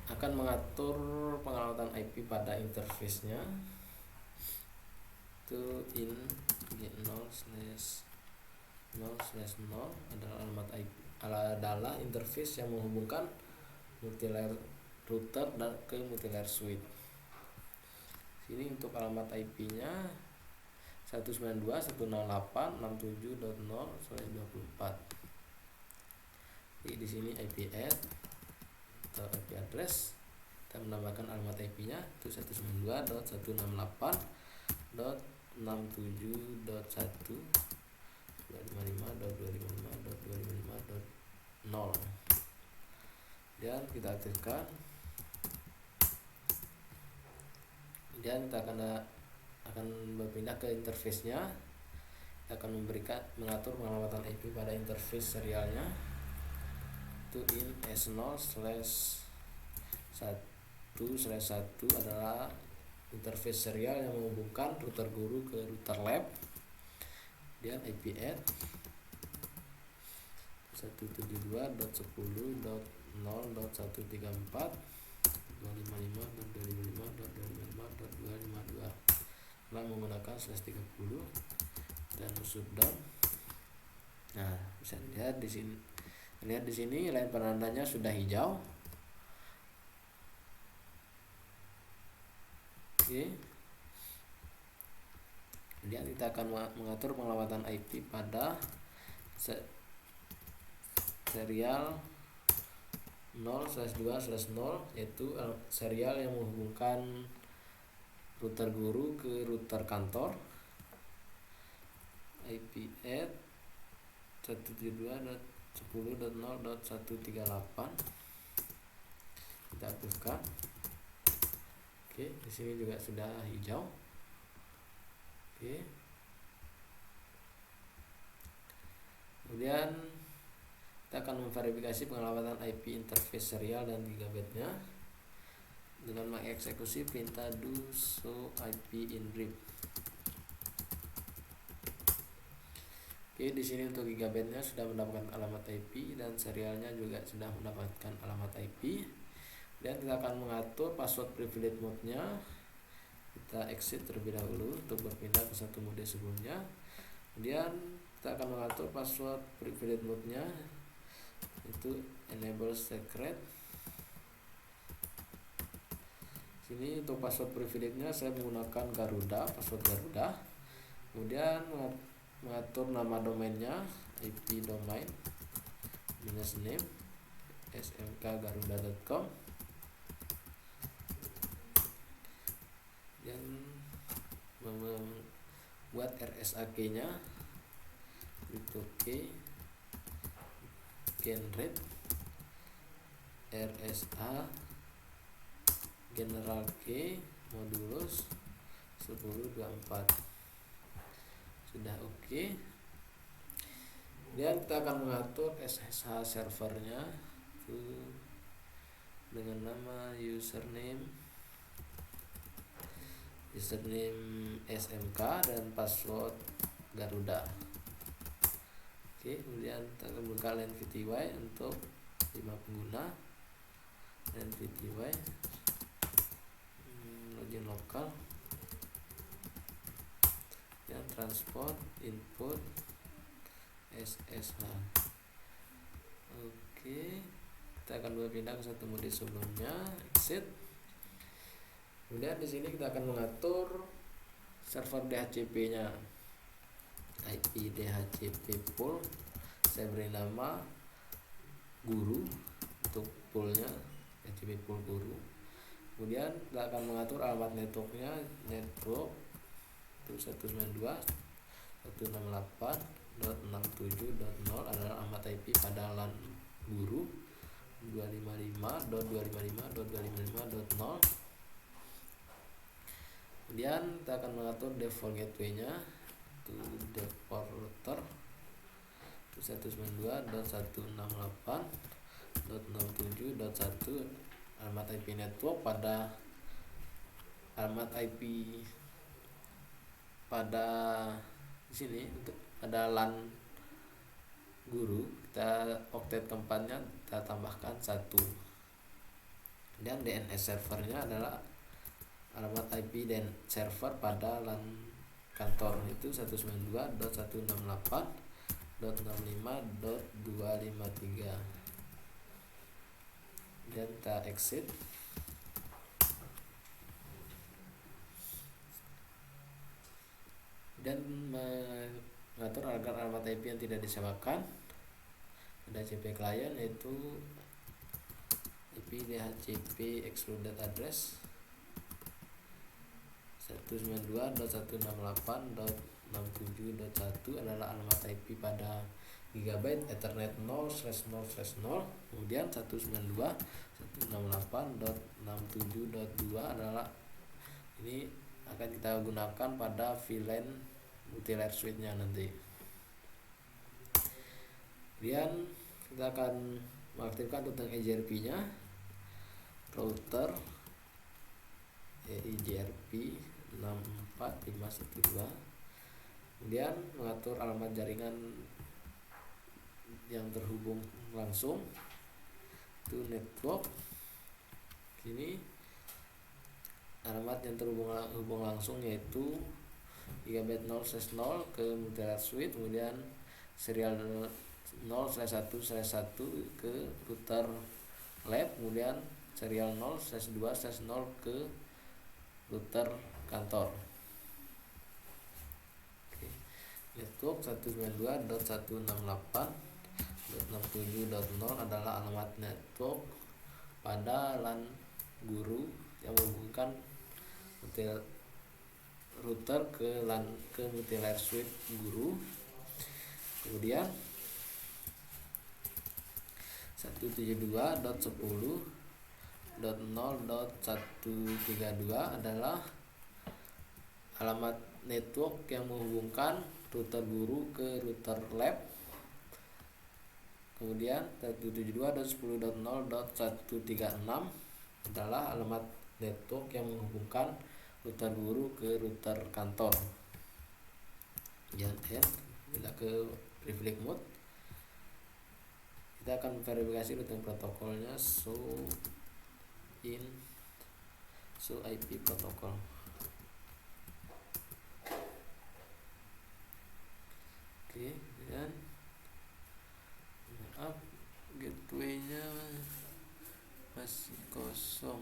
akan mengatur pengamatan IP pada interface-nya. Itu in g0/0/0 adalah alamat IP, adalah interface yang menghubungkan multilayer router dan ke multilayer switch. Sini untuk alamat IP-nya 192.168.67.0/24. Jadi di sini IP add atau IP address, kita menambahkan alamat IP-nya itu 192.168.255.1.255.255.0. Dan kita aktifkan. Kemudian kita akan berpindah ke interface-nya. Kita akan mengatur pengamatan IP pada interface serialnya. Itu in S0/1/1 adalah interface serial yang menghubungkan router guru ke router lab. Dan IP add 172.10.134.255.255.255.252 telah menggunakan /30 dan shutdown. Nah, bisa lihat di sini. Lihat di sini line penandanya sudah hijau. Oke. Kemudian kita akan mengatur pengelawatan IP pada serial 0/2/0, yaitu serial yang menghubungkan router guru ke router kantor. IP add 172.10.0.138. Kita aktifkan. Oke, di sini juga sudah hijau. Oke. Kemudian kita akan memverifikasi pengelawatan IP interface serial dan gigabitnya dengan mengeksekusi perintah do show IP in brief. Oke, di sini untuk gigabitnya sudah mendapatkan alamat IP dan serialnya juga sudah mendapatkan alamat IP. Dan kita akan mengatur password privilege mode-nya. Kita exit terlebih dahulu untuk berpindah ke satu mode sebelumnya. Kemudian kita akan mengatur password privilege mode-nya, itu enable secret. Sini untuk password privilege-nya saya menggunakan Garuda, password Garuda. Kemudian mengatur nama domainnya, IP domain minus name smkgaruda.com. membuat RSA key-nya, crypto key, generate RSA general key modulus 1024. Sudah oke. Kemudian kita akan mengatur SSH servernya dengan nama username SMK dan password Garuda. Oke, kemudian kita akan buka LAN VTY untuk 5 pengguna. LAN VTY login lokal, yang transport input SSH. Oke, kita akan berpindah ke satu mode sebelumnya, exit. Kemudian di sini kita akan mengatur server DHCP-nya, IP DHCP pool. Saya beri nama guru untuk poolnya, DHCP pool guru. Kemudian kita akan mengatur alamat networknya, network 192.168.67.0 adalah alamat IP pada LAN guru. 255.255.255.0. Kemudian kita akan mengatur default gateway-nya, itu default router 192.168.67.1 alamat IP network pada alamat IP pada di sini untuk pada LAN guru, kita oktet keempatnya kita tambahkan 1. Dan DNS servernya adalah alamat IP dan server pada LAN kantor, itu 192.168.65.253. dan kita exit. Dan mengatur agar alamat IP yang tidak disewakan pada DHCP client, yaitu IP DHCP excluded address 192.168.67.1 adalah alamat IP pada Gigabyte Ethernet 0/0/0. Kemudian 192.168.67.2 adalah ini akan kita gunakan pada VLAN multi-layer switch-nya nanti. Kemudian kita akan mengaktifkan tentang EIGRP-nya, router EIGRP 64512. Kemudian mengatur alamat jaringan yang terhubung langsung, itu network. Ini alamat yang terhubung langsung yaitu Gigabyte 0/0 ke multi-layer switch, kemudian serial 0/1/1 ke router lab, kemudian serial 0/2/0 ke router kantor. Oke. Network 192.168.67.0 adalah alamat network pada LAN guru yang menghubungkan router ke LAN ke multi-layer switch guru. Kemudian 172.10.0.132 adalah alamat network yang menghubungkan router guru ke router lab. Kemudian 172.10.0.136 adalah alamat network yang menghubungkan router guru ke router kantor. Kemudian bila ke privilege mode, kita akan verifikasi routing protokolnya, show IP protokol. Oke, dan maaf, gateway-nya masih kosong.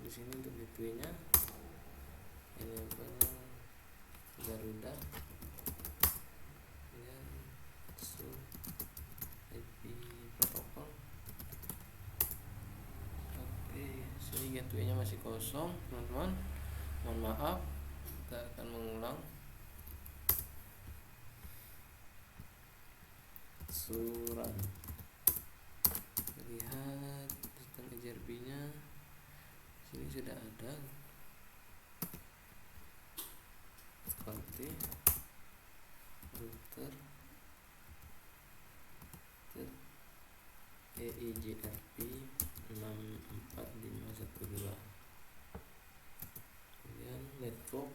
di sini untuk gateway-nya enable Garuda dan sub IP protokol. Oke, sini gateway-nya masih kosong teman-teman, mohon maaf, kita akan mengulang. Suran, lihat sistem EJRP nya sini sudah ada seperti router EIJRP 64512, kemudian network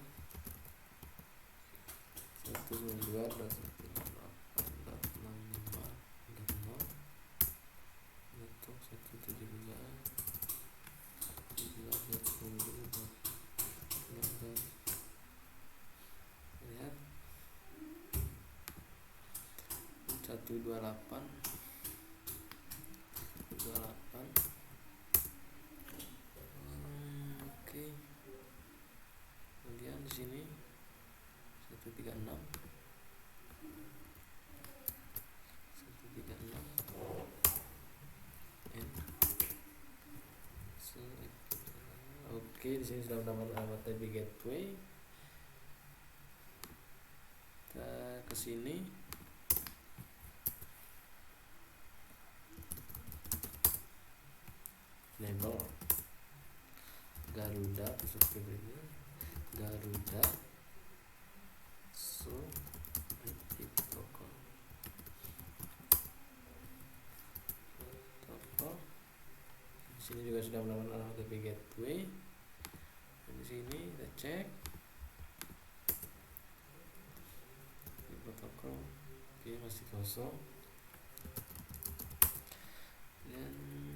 192.168.65.0, network 172.17.10.0. lihat 128. Oke, kemudian di sini 136 Oke, di sini sudah mendapat alamat IP gateway. Kita ke sini. Enable Garuda subscriber Garuda so IP protokol. Di sini juga sudah mendapat alamat IP gateway. Dan di sini kita cek IP protokol. Oke, masih kosong. Dan ini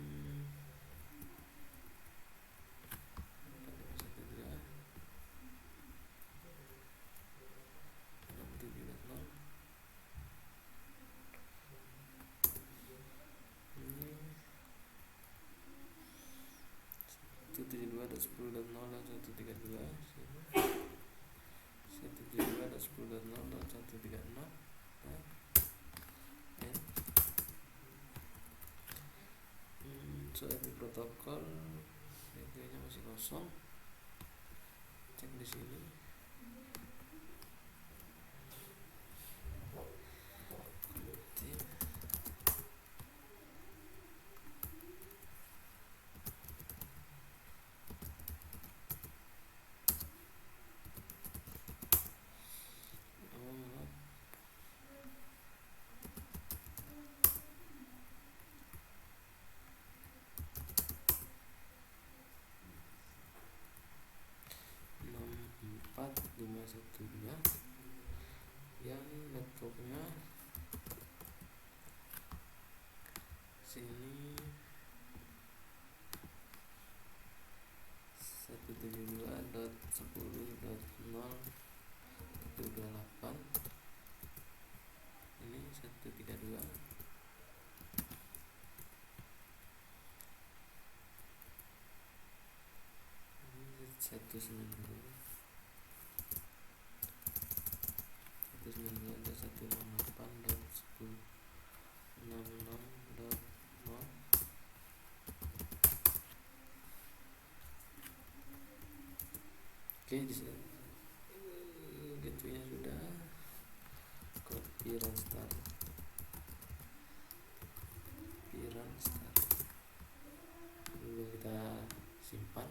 172.10.0.136 so IP protokol gateway-nya masih kosong. Cek di sini. Yang networknya sini 172.10.0.128, ini 132. Ini 192.168.10.66.0. Oke, di sini gateway-nya sudah. Copy run start. Dulu kita simpan.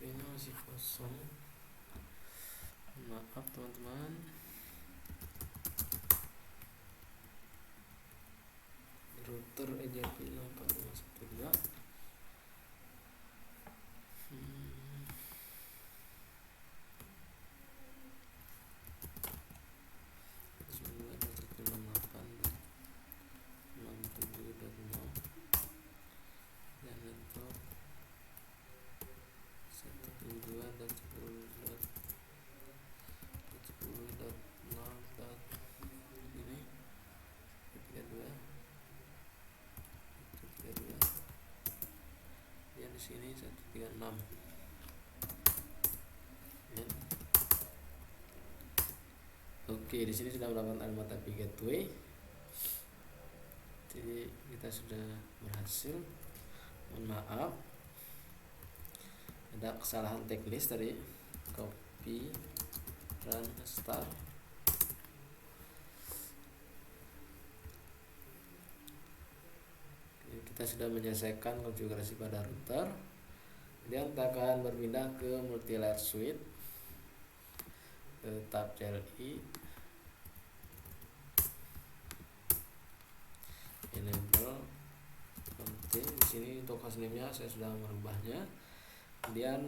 Ini masih kosong, maaf teman-teman. Router EJRP 64512. sini 136 ya. Oke, di sini sudah mendapatkan alamat IP gateway. Jadi kita sudah berhasil. Mohon maaf, ada kesalahan teknis tadi. Copy, run, start. Kita sudah menyelesaikan konfigurasi pada router. Kemudian kita akan berpindah ke multi-layer switch, ke tab CLI, enable penting. Di sini untuk hostname-nya saya sudah merubahnya. Kemudian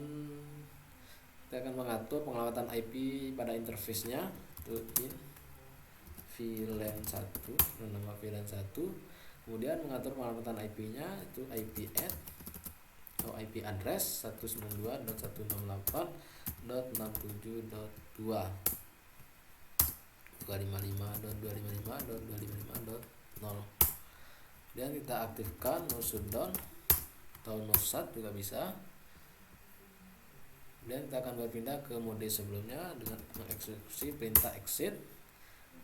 kita akan mengatur pengelawatan IP pada interface-nya, itu in VLAN 1, nama VLAN 1. Kemudian mengatur pengelawatan IP-nya, itu IP add atau IP address 192.168.67.2 255.255.255.0. Dan kita aktifkan no shutdown atau no shut juga bisa. Dan kita akan berpindah ke mode sebelumnya dengan mengeksekusi perintah exit.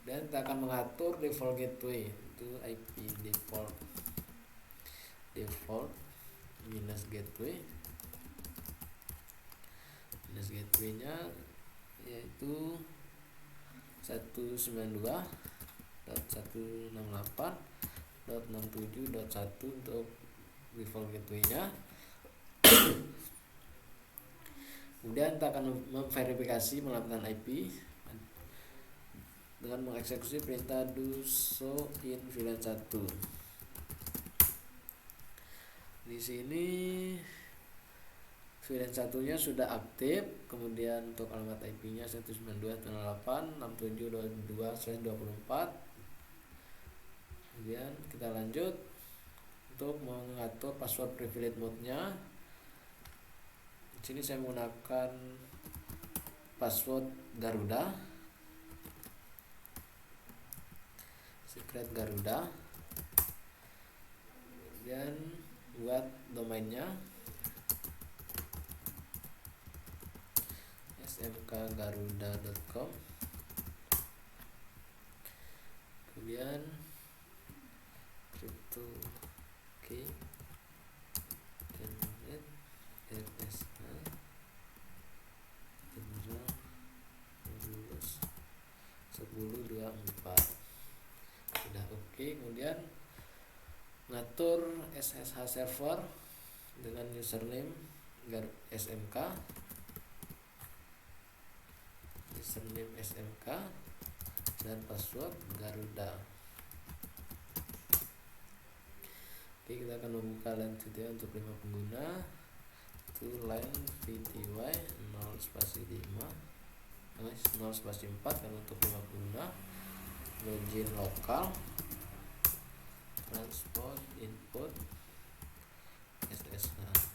Dan kita akan mengatur default gateway, itu IP default minus gateway-nya yaitu 192.168.67.1 untuk default gateway-nya. Kemudian kita akan memverifikasi pengelawatan IP dengan mengeksekusi perintah do show in VLAN 1. Di sini VLAN 1-nya sudah aktif. Kemudian untuk alamat IP-nya 192.168.67.2/24. Kemudian kita lanjut untuk mengatur password privilege mode-nya. Di sini saya menggunakan password Garuda, secret Garuda. Kemudian buat domainnya smkgaruda.com. Kemudian crypto key generate RSA general lulus 1024 sudah oke. Kemudian ngatur SSH server dengan username SMK, dan password Garuda. Oke, kita akan membuka line VTY untuk 5 pengguna. Itu line VTY 0/5 kan untuk 5 pengguna. Login lokal, transport input SSH,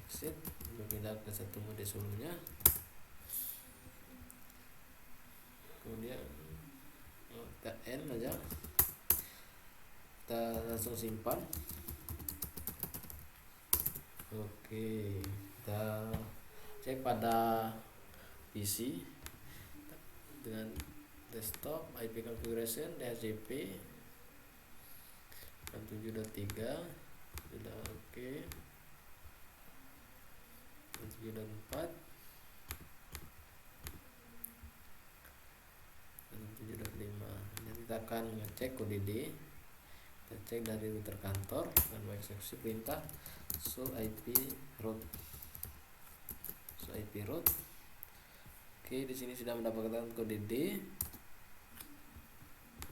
exit, berpindah ke satu mode sebelumnya. Kemudian kita end aja, kita langsung simpan. Oke, kita cek pada PC dengan desktop IP configuration DHCP 7.3 sudah oke. 7.4 dan 7.5. Nanti kita akan mengecek ODD. Kita cek dari router kantor dan mengeksekusi perintah show IP route. Oke, di sini sudah mendapatkan kode D.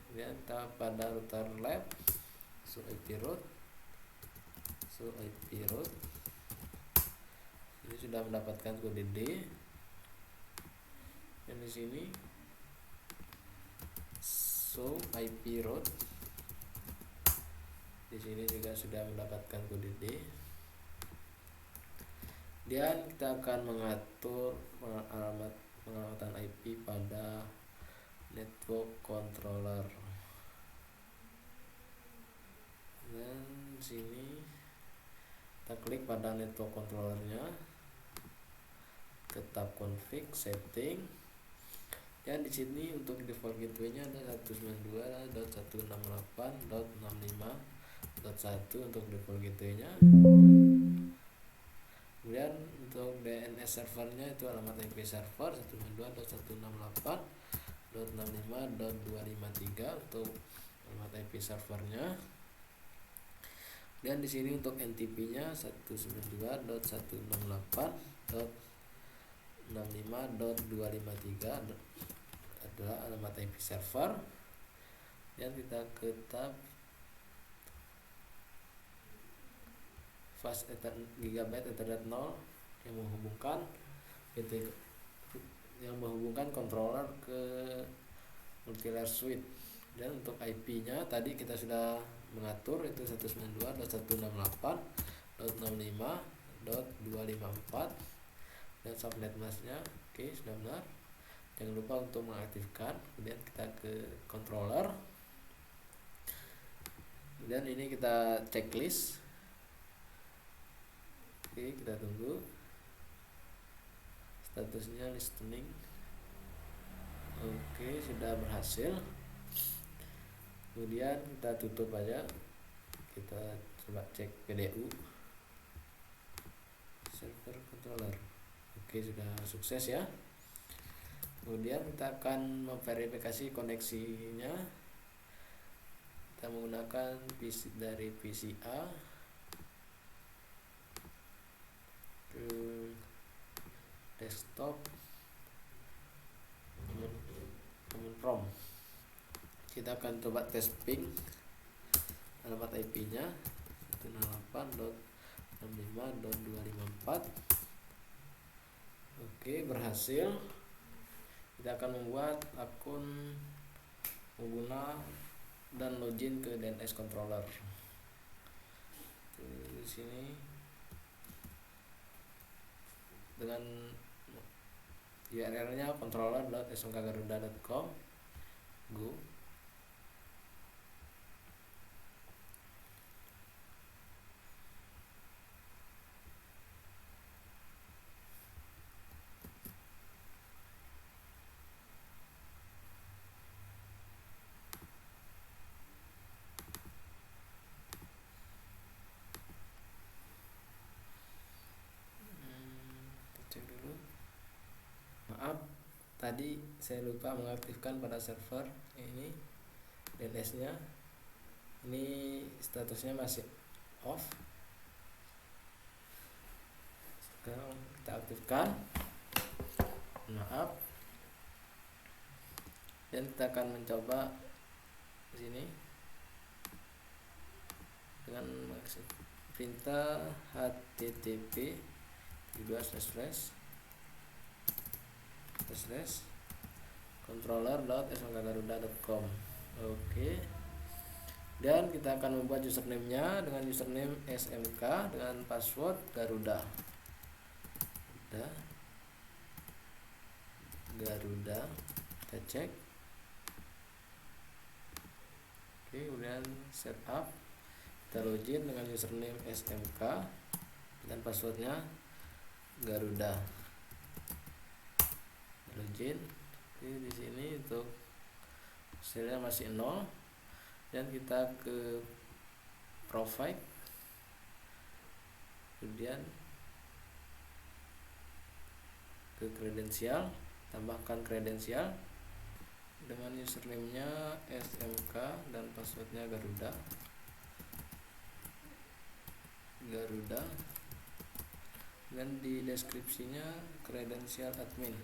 Kemudian kita pada router lab show IP route. Ini sudah mendapatkan kode D. Dan di sini show IP route. Di sini juga sudah mendapatkan kode D. Dan kita akan mengatur pengelamatan IP pada network controller. Dan sini Kita klik pada network controllernya, ke tab config setting, dan di sini untuk default gateway-nya ada 192.168.65.1 untuk default gateway-nya. Kemudian untuk DNS servernya itu alamat IP server 192.168.65.253 untuk alamat IP servernya. Dan di sini untuk NTP-nya 192.168.65.253 adalah alamat IP server. Dan kita ke tab fast Gigabyte Ethernet 0 yang menghubungkan controller ke multilayer switch. Dan untuk IP-nya tadi kita sudah mengatur itu 192.168.65.254 dan subnet masknya oke, sudah benar. Jangan lupa untuk mengaktifkan. Kemudian kita ke controller, dan ini kita checklist. Oke, kita tunggu statusnya listening. Oke, sudah berhasil. Kemudian kita tutup aja, kita coba cek PDU server controller. Oke, sudah sukses ya. Kemudian kita akan memverifikasi koneksinya. Kita menggunakan PC dari PCA ke desktop command prompt. Kita akan coba tes ping alamat IP-nya 168.65.254. Oke, berhasil. Kita akan membuat akun pengguna dan login ke DNS controller. Di sini dengan URL-nya controller.smkgaruda.com. Go. Cek dulu. Maaf, tadi saya lupa mengaktifkan pada server ini DNS-nya. Ini statusnya masih off. Sekarang kita aktifkan. Maaf. Dan kita akan mencoba di sini dengan maksud perintah http controller.smkgaruda.com. Oke. Dan kita akan membuat username-nya dengan username SMK dengan password Garuda. Garuda. Kita cek. Oke, kemudian setup. Kita login dengan username SMK dan passwordnya Garuda. Login. Oke, di sini untuk hasilnya masih 0. Dan kita ke provide. Kemudian ke kredensial, tambahkan kredensial dengan username-nya SMK dan passwordnya Garuda. Dan di deskripsinya kredensial admin.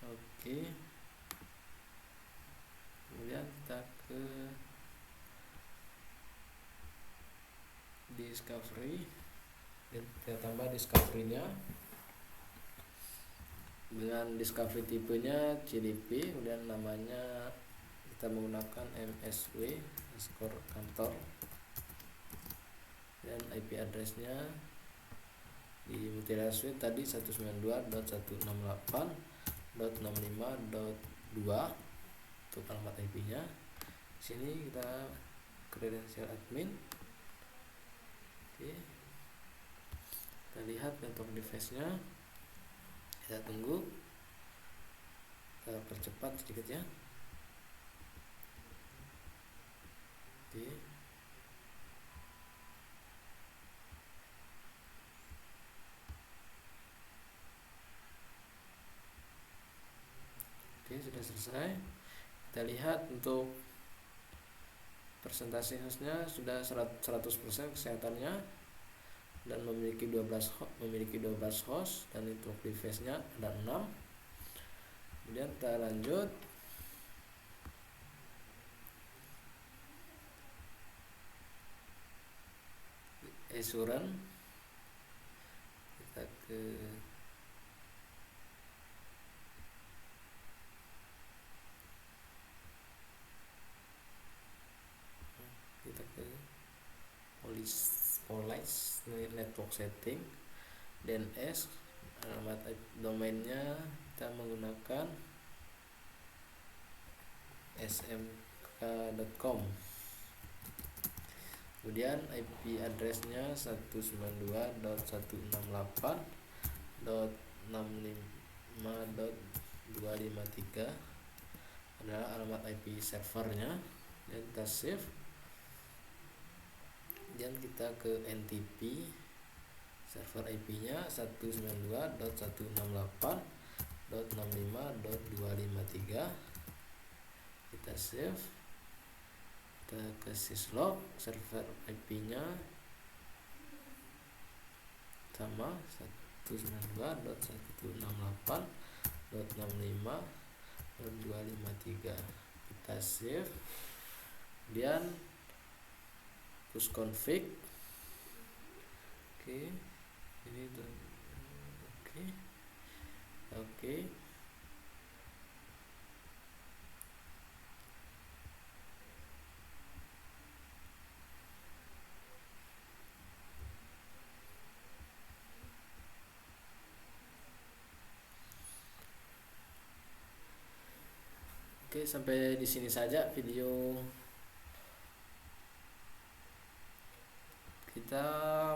Oke. Kemudian kita ke discovery dan kita tambah discovery-nya dengan discovery tipenya CDP, kemudian namanya kita menggunakan MSW skor kantor, dan IP address-nya di multilayer switch tadi 192.168.65.2 untuk alamat IP-nya. Sini kita kredensial admin. Oke, kita lihat network device-nya, kita tunggu, kita percepat sedikit ya. Oke, sudah selesai. Kita lihat untuk presentasi hostnya sudah 100% kesehatannya dan memiliki 12 host dan network device-nya ada 6. Kemudian kita lanjut. Assurance, kita ke police network setting, DNS, alamat domainnya kita menggunakan smk.com. Kemudian IP addressnya 192.168.65.253 adalah alamat IP servernya, dan kita save. Dan kita ke NTP, server IP-nya 192.168.65.253, kita save. Kita ke syslog, server IP-nya sama 192.168.65.253, kita save. Kemudian push config. Oke, ini tuh. Oke. Oke, sampai di sini saja video kita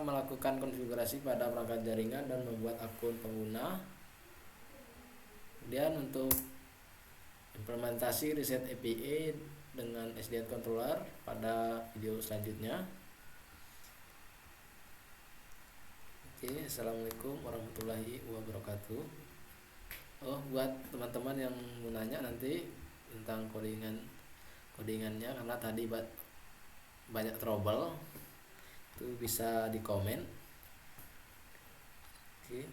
melakukan konfigurasi pada perangkat jaringan dan membuat akun pengguna. Kemudian untuk implementasi reset API dengan SDN controller pada video selanjutnya. Oke, assalamualaikum warahmatullahi wabarakatuh. Oh, buat teman-teman yang mau nanya nanti tentang codingannya, karena tadi banyak trouble, itu bisa di komen. Oke.